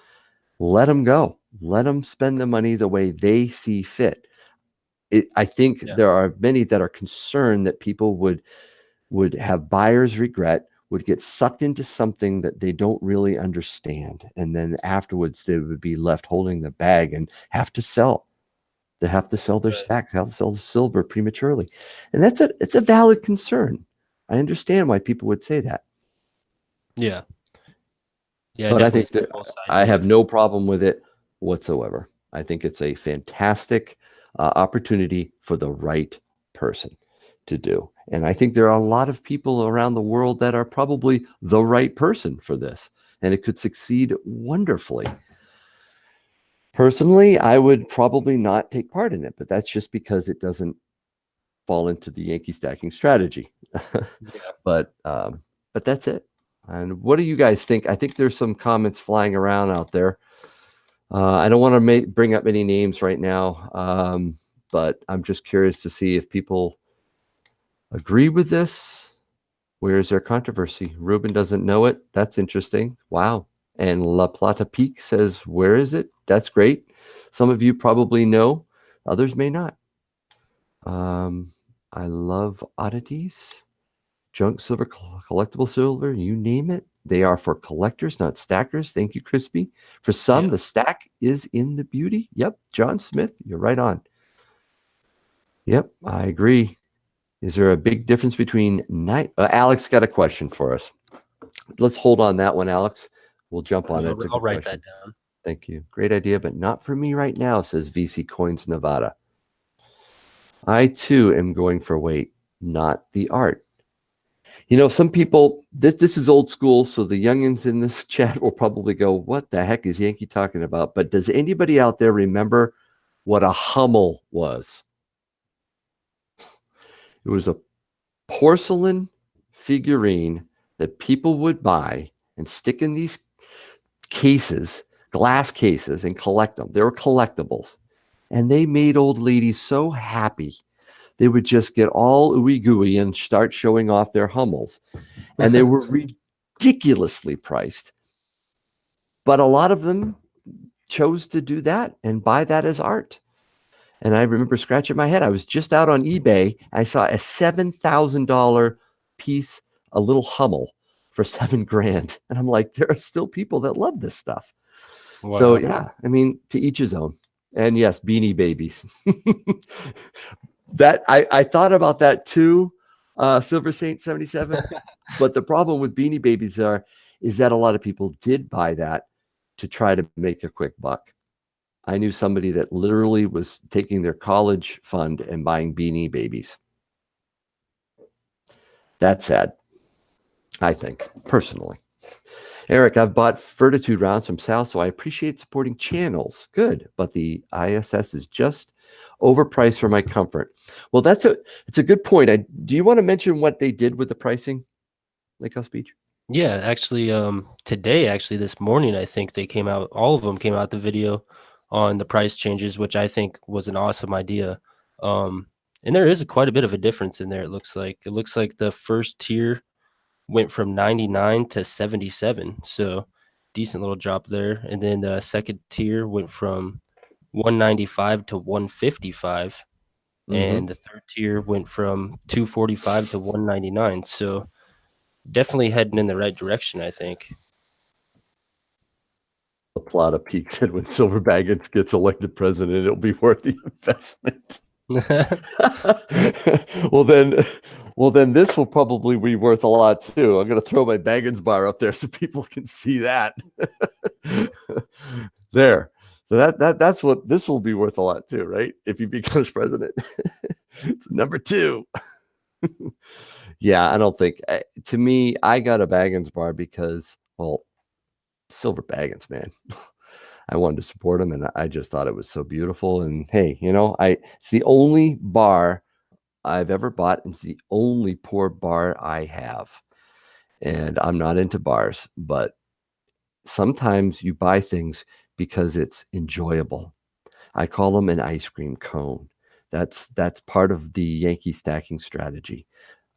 let them go. Let them spend the money the way they see fit. I think there are many that are concerned that people would have buyer's regret, would get sucked into something that they don't really understand. And then afterwards, they would be left holding the bag and have to sell. They have to sell their stacks, have to sell the silver prematurely. And it's a valid concern. I understand why people would say that. Yeah. Yeah, But I think definitely that both sides I of have it. no problem with it whatsoever. I think it's a fantastic opportunity for the right person to do. And I think there are a lot of people around the world that are probably the right person for this, and it could succeed wonderfully. Personally, I would probably not take part in it, but that's just because it doesn't fall into the Yankee stacking strategy. Yeah. But that's it. And what do you guys think? I think there's some comments flying around out there. I don't want to bring up any names right now, but I'm just curious to see if people agree with this. Where is their controversy? Ruben doesn't know it. That's interesting. Wow. And La Plata Peak says, where is it? That's great. Some of you probably know, others may not. I love oddities. Junk silver, collectible silver, you name it. They are for collectors, not stackers. Thank you, Crispy. For some, the stack is in the beauty. Yep. John Smith, you're right on. Yep, I agree. Is there a big difference between night? Alex got a question for us. Let's hold on that one, Alex. We'll jump on it. I'll write that down. Thank you. Great idea, but not for me right now, says VC Coins Nevada. I too am going for weight, not the art. You know, some people, this is old school, so the youngins in this chat will probably go, what the heck is Yankee talking about? But does anybody out there remember what a Hummel was? It was a porcelain figurine that people would buy and stick in these cases, glass cases, and collect them. They were collectibles. And they made old ladies so happy. They would just get all ooey gooey and start showing off their Hummels. And they were ridiculously priced. But a lot of them chose to do that and buy that as art. And I remember scratching my head. I was just out on eBay. I saw a $7,000 piece, a little Hummel for $7,000. And I'm like, there are still people that love this stuff. Wow. So yeah, I mean, to each his own. And yes, Beanie Babies. That I thought about that too, Silver Saint 77. But the problem with Beanie Babies is that a lot of people did buy that to try to make a quick buck. I knew somebody that literally was taking their college fund and buying Beanie Babies. That's sad, I think, personally. Eric, I've bought Fortitude rounds from Sal, so I appreciate supporting channels. Good, but the ISS is just overpriced for my comfort. Well, it's a good point. Do you want to mention what they did with the pricing, Lakehousebeach? Yeah, actually, this morning, I think they came out. All of them came out the video on the price changes, which I think was an awesome idea. And there is quite a bit of a difference in there. It looks like the first tier went from 99 to 77, so decent little drop there. And then the second tier went from 195 to 155, and the third tier went from 245 to 199. So definitely heading in the right direction, I think. The plot of Peak said when Silver Baggins gets elected president, it'll be worth the investment. Well, then this will probably be worth a lot too. I'm going to throw my Baggins bar up there so people can see that. There. So that's what this will be worth a lot too, right? If he becomes president. It's number 2. Yeah, I don't think, to me, I got a Baggins bar because, well, Silver Baggins, man. I wanted to support them, and I just thought it was so beautiful. And hey, it's the only bar I've ever bought, and it's the only pour bar I have. And I'm not into bars, but sometimes you buy things because it's enjoyable. I call them an ice cream cone. That's part of the Yankee stacking strategy.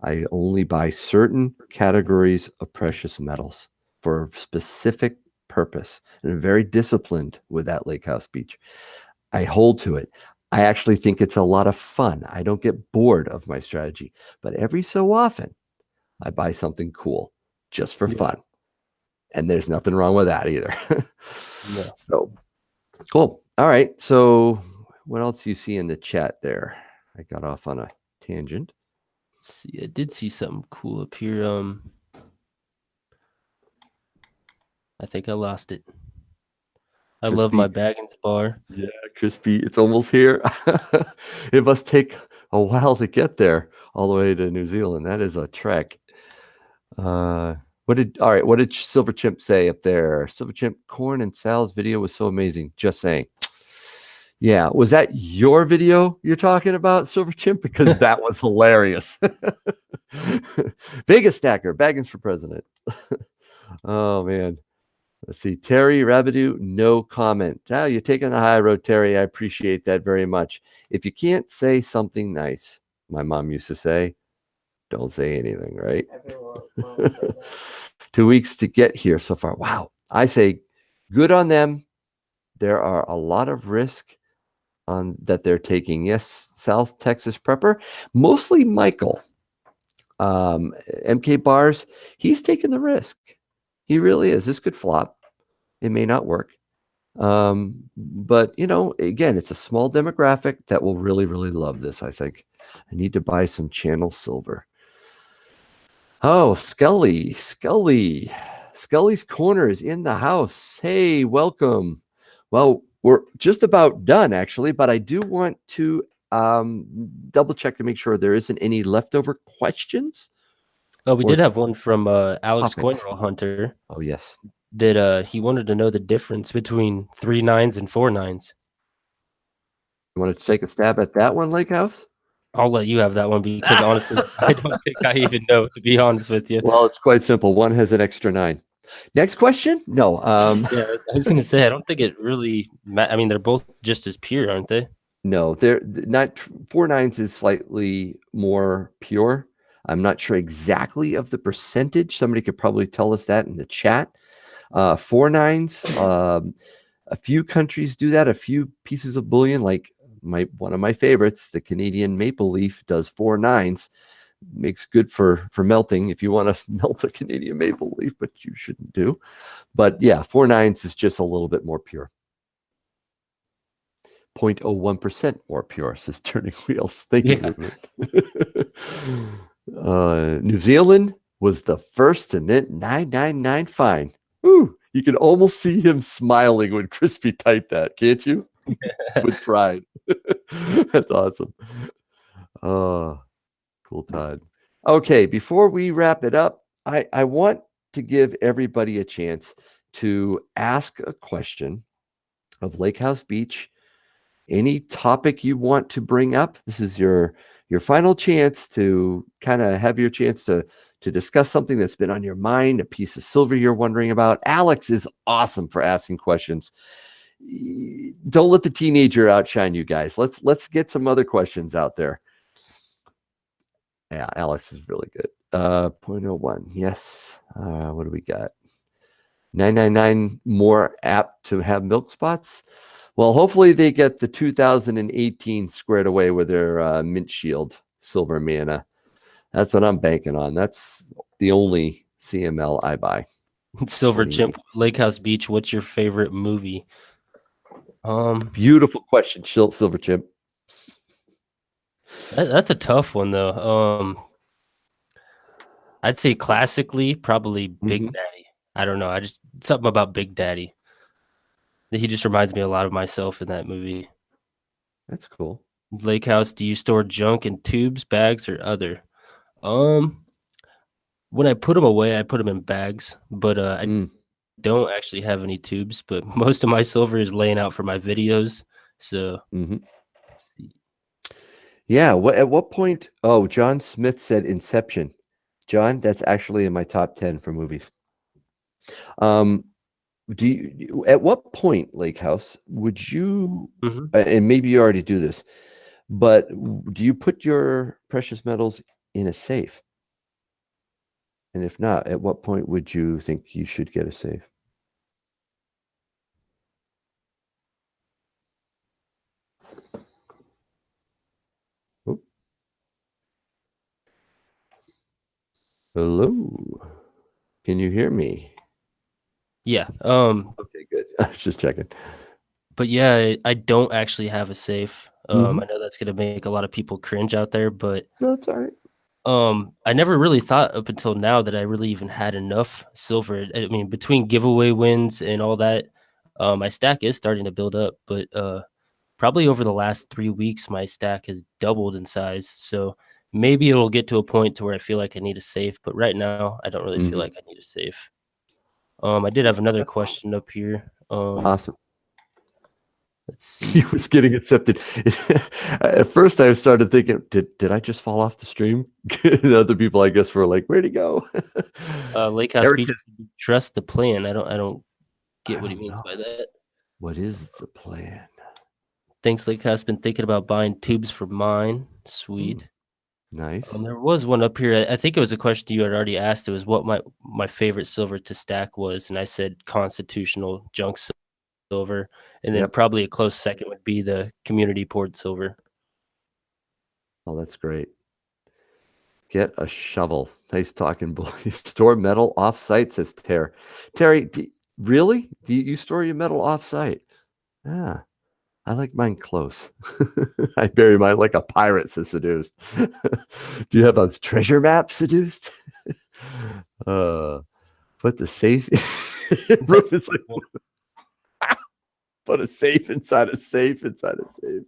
I only buy certain categories of precious metals for a specific purpose, and I'm very disciplined with that Lakehousebeach. I hold to it. I actually think it's a lot of fun. I don't get bored of my strategy, but every so often I buy something cool just for fun. And there's nothing wrong with that either. No. So cool. All right. So what else do you see in the chat there? I got off on a tangent. Let's see, I did see something cool up here. I think I lost it. I love my Baggins bar. Yeah, crispy. It's almost here. It must take a while to get there all the way to New Zealand. That is a trek. What did Silver Chimp say up there? Silver Chimp, Corn and Sal's video was so amazing. Just saying. Yeah, was that your video you're talking about, Silver Chimp? Because that was hilarious. Vegas stacker, Baggins for president. Oh man. Let's see. Terry Rabideau, no comment. Oh, you're taking the high road, Terry. I appreciate that very much. If you can't say something nice, my mom used to say, don't say anything, right? 2 weeks to get here so far. Wow. I say good on them. There are a lot of risk on that they're taking. Yes, South Texas prepper, mostly Michael. MK Bars, he's taking the risk. He really is. This could flop. It may not work. But again, it's a small demographic that will really, really love this. I think I need to buy some channel silver. Oh, Scully's Corner is in the house. Hey, welcome. Well, we're just about done actually, but I do want to double check to make sure there isn't any leftover questions. Oh, we did have one from Alex topics. Coinroll Hunter. Oh yes. That he wanted to know the difference between 3 9s and 4 9s. You want to take a stab at that one, Lake House? I'll let you have that one because honestly, I don't think I even know, to be honest with you. Well, it's quite simple. One has an extra 9. Next question? No. Yeah, I was going to say, I don't think it really I mean, they're both just as pure, aren't they? No, they're not. 4 9s is slightly more pure. I'm not sure exactly of the percentage. Somebody could probably tell us that in the chat. 4 9s, a few countries do that. A few pieces of bullion, like one of my favorites, the Canadian Maple Leaf, does 4 9s. Makes good for melting if you want to melt a Canadian Maple Leaf, but you shouldn't do. But yeah, 4 9s is just a little bit more pure. 0.01% more pure, says Turning Wheels. Thank you. New Zealand was the first to mint 999 fine. Ooh, you can almost see him smiling when Crispy typed that, can't you? With pride. That's awesome. Oh, cool, Todd. Okay, before we wrap it up, I want to give everybody a chance to ask a question of Lakehousebeach. Any topic you want to bring up, this is your final chance to kind of have your chance to discuss something that's been on your mind, a piece of silver you're wondering about. Alex is awesome for asking questions. Don't let the teenager outshine you guys. Let's get some other questions out there. Yeah, Alex is really good. 0.01. Yes. What do we got? 999 more apt to have milk spots. Well, hopefully they get the 2018 squared away with their mint shield silver mana. That's what I'm banking on. That's the only CML I buy. Silver Chimp, Lakehousebeach, what's your favorite movie? Beautiful question, Silver Chimp. That's a tough one though. I'd say classically probably Big Daddy. I don't know. I just something about Big Daddy. He just reminds me a lot of myself in that movie. That's cool. Lake House, do you store junk in tubes, bags, or other? When I put them away, I put them in bags, but don't actually have any tubes, but most of my silver is laying out for my videos. So Hmm. let's see. Yeah. At what point? Oh, John Smith said Inception. John, that's actually in my top 10 for movies. Um, at what point, Lake House, would you, Mhm. and maybe you already do this, but do you put your precious metals in a safe? And if not, at what point would you think you should get a safe? Oh, hello. Can you hear me? Yeah. Okay, good. I was just checking. But yeah, I don't actually have a safe. Mm-hmm. I know that's gonna make a lot of people cringe out there, but No, that's all right. I never really thought up until now that I really even had enough silver. I mean, between giveaway wins and all that, my stack is starting to build up, but probably over the last 3 weeks, my stack has doubled in size. So maybe it'll get to a point to where I feel like I need a safe, but right now I don't really feel Mm-hmm. like I need a safe. I did have another That's question up here. awesome. Let's He see. was getting accepted. At first, I started thinking, did I just fall off the stream? And other people, I guess, were like, "Where'd he go?" Eric Lakehouse Beach, has, trust the plan. I don't I get what he don't means know. by that. What is the plan? Thanks, Lakehouse. Been thinking about buying tubes for mine. Hmm, Sweet. nice. There was one up here. I think it was a question you had already asked. It was what my favorite silver to stack was, and I said constitutional junk silver, and then Yep. probably a close second would be the community poured silver. Oh, that's great. Get a shovel. Nice talking, boy. Store metal off site, says Terry. Terry, really? Do you store your metal off site? Yeah. I like mine close. I bury mine like a pirate, says Seduced. Do you have a treasure map, Seduced? uh, put the safe. Roof is like, put a safe inside a safe inside a safe.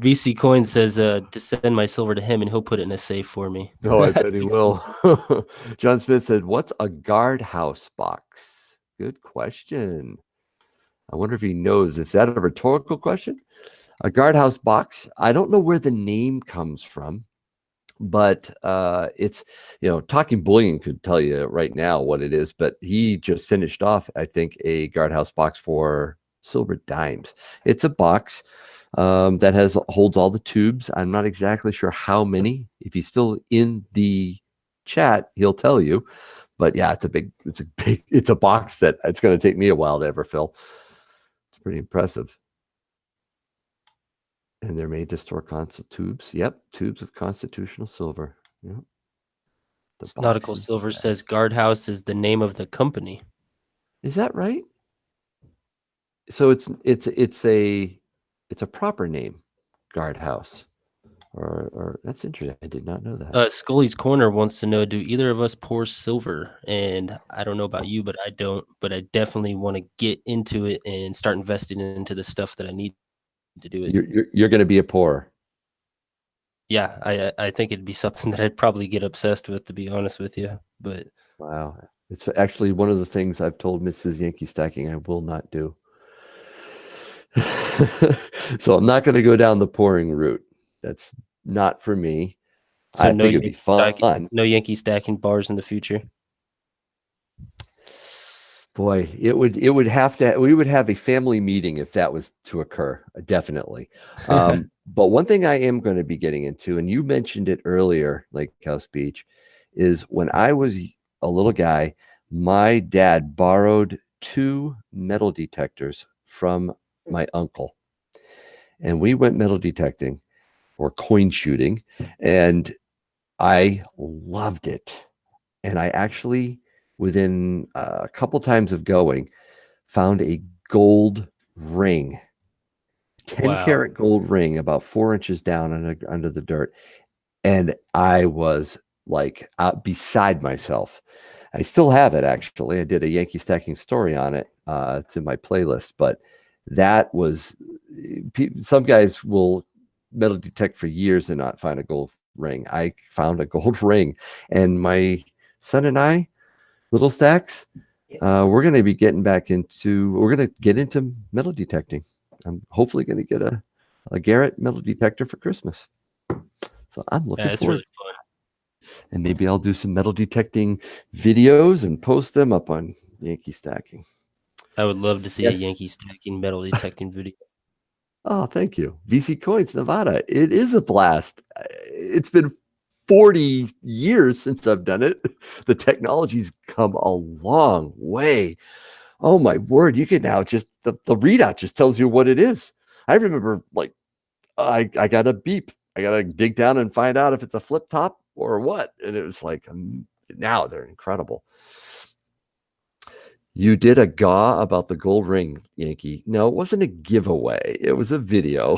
VC Coin says to send my silver to him, and he'll put it in a safe for me. No, I That bet he makes me will. John Smith said, "What's a guardhouse box?" Good question. I wonder if he knows. Is that a rhetorical question? A guardhouse box. I don't know where the name comes from, but it's, Talking Bullion could tell you right now what it is, but he just finished off, I think, a guardhouse box for silver dimes. It's a box that holds all the tubes. I'm not exactly sure how many. If he's still in the chat, he'll tell you. But yeah, it's a box that it's going to take me a while to ever fill. It's pretty impressive. And they're made to store tubes. Yep, tubes of constitutional silver. Yep. The box Nautical is Silver says best. Guardhouse is the name of the company. Is that right? So it's a proper name, guardhouse. Or that's interesting. I did not know that. Scully's Corner wants to know, do either of us pour silver? And I don't know about you, but I don't. But I definitely want to get into it and start investing into the stuff that I need to do it. You're going to be a poor. Yeah, I think it'd be something that I'd probably get obsessed with, to be honest with you. But Wow. It's actually one of the things I've told Mrs. Yankee Stacking I will not do. So I'm not going to go down the pouring route. That's not for me. so I think it'd be fun. No Yankee stacking bars in the future. Boy, it would have to, we would have a family meeting if that was to occur, definitely. But one thing I am going to be getting into, and you mentioned it earlier, Lakehouse Beach, is when I was a little guy, my dad borrowed 2 metal detectors from my uncle, and we went metal detecting or coin shooting, and I loved it. And I actually, within a couple times of going, found a gold ring, 10 Wow. karat gold ring, about 4 inches down under the dirt. And I was like out beside myself. I still have it, actually. I did a Yankee stacking story on it. It's in my playlist, but that was, some guys will metal detect for years and not find a gold ring. I found a gold ring, and my son and I, little stacks, we're going to be getting back into, we're going to get into metal detecting. I'm hopefully going to get a Garrett metal detector for Christmas. So I'm looking it's forward. really fun. And maybe I'll do some metal detecting videos and post them up on Yankee Stacking. I would love to see Yes. a Yankee stacking metal detecting video. Oh, thank you. VC Coins, Nevada. It is a blast. It's been 40 years since I've done it. The technology's come a long way. Oh my word. You can now just, the readout just tells you what it is. I remember like, I got a beep. I got to dig down and find out if it's a flip top or what. And it was like, now they're incredible. You did a GAW about the gold ring, Yankee. No, it wasn't a giveaway. It was a video.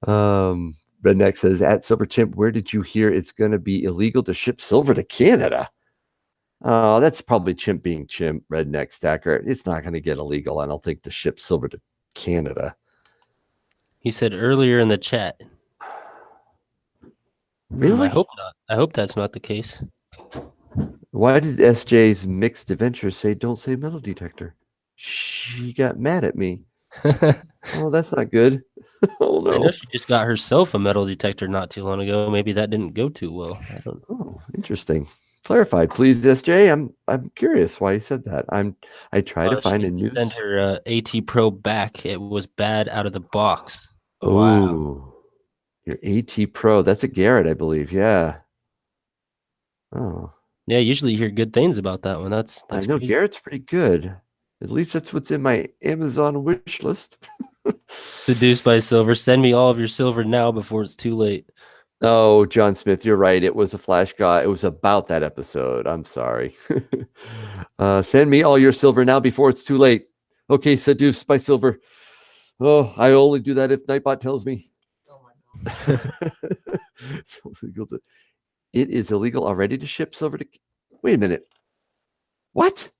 Redneck says, at Silver Chimp, where did you hear it's going to be illegal to ship silver to Canada? Oh, that's probably Chimp being Chimp, Redneck Stacker. It's not going to get illegal, I don't think, to ship silver to Canada. He said earlier in the chat. Really? I hope not. I hope that's not the case. Why did SJ's Mixed Adventures say don't say metal detector? She got mad at me. Oh, that's not good. Oh, no. I know she just got herself a metal detector not too long ago. Maybe that didn't go too well. I don't know. Oh, interesting. Clarify, please, SJ. I'm curious why you said that. I try to find She a news. sent her AT Pro back. It was bad out of the box. Oh, wow. Your AT Pro. That's a Garrett, I believe. Yeah. Oh. Yeah, usually you hear good things about that one. That's I know crazy. Garrett's pretty good. At least that's what's in my Amazon wish list. Seduced by silver. Send me all of your silver now before it's too late. Oh, John Smith, you're right. It was a flash guy. It was about that episode. I'm sorry. Send me all your silver now before it's too late. Okay, seduced by silver. Oh, I only do that if Nightbot tells me. Oh my God. It's illegal to, it is illegal already to ship silver to. Wait a minute. What?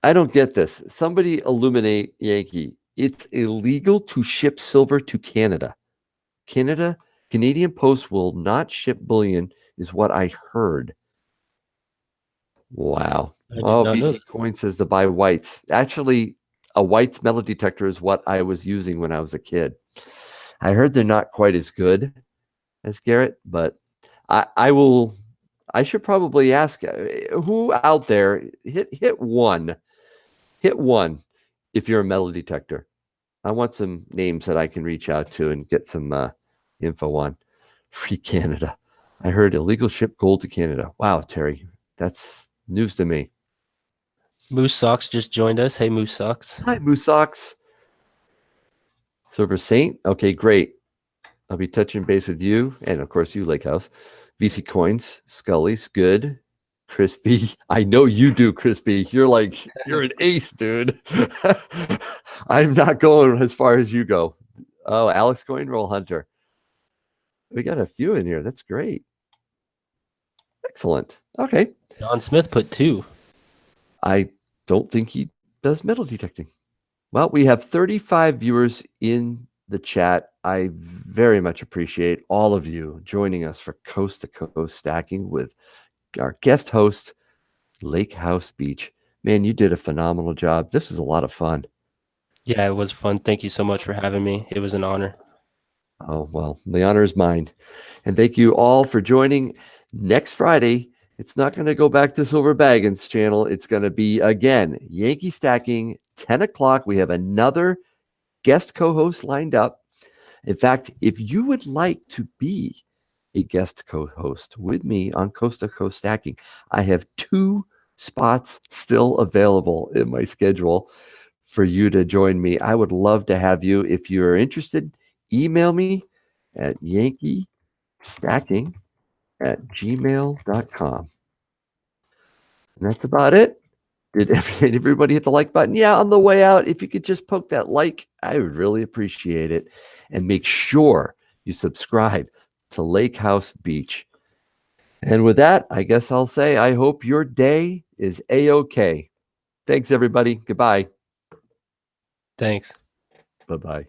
I don't get this. Somebody illuminate Yankee. It's illegal to ship silver to Canada. Canadian Post will not ship bullion, is what I heard. Wow. Oh, VC Coin says to buy whites. Actually, a whites metal detector is what I was using when I was a kid. I heard they're not quite as good as Garrett, but I should probably ask who out there hit one if you're a metal detector. I want some names that I can reach out to and get some info on. Free Canada. I heard illegal ship gold to Canada. Wow, Terry, that's news to me. Moose Socks just joined us. Hey, Moose Socks. Hi, Moose Socks. Silver Saint. Okay, great. I'll be touching base with you and, of course, you, Lake House. VC Coins, Scully's good. Crispy. I know you do, Crispy. You're an ace, dude. I'm not going as far as you go. Oh, Alex Coin, Roll Hunter. We got a few in here. That's great. Excellent. Okay. John Smith put 2. I don't think he does metal detecting. Well, we have 35 viewers in the chat. I very much appreciate all of you joining us for Coast to Coast Stacking with our guest host, Lakehousebeach. Man, you did a phenomenal job. This was a lot of fun. Yeah, it was fun. Thank you so much for having me. It was an honor. Oh, well, the honor is mine. And thank you all for joining. Next Friday, it's not going to go back to Silver Baggins channel. It's going to be, again, Yankee Stacking, 10 o'clock. We have another guest co-host lined up. In fact, if you would like to be a guest co-host with me on Coast to Coast Stacking, I have 2 spots still available in my schedule for you to join me. I would love to have you. If you're interested, email me at yankee.stacking@gmail.com. And that's about it. Did everybody hit the like button? Yeah, on the way out, if you could just poke that like, I would really appreciate it. And make sure you subscribe to Lakehousebeach. And with that, I guess I'll say I hope your day is A-OK. Thanks, everybody. Goodbye. Thanks. Bye-bye.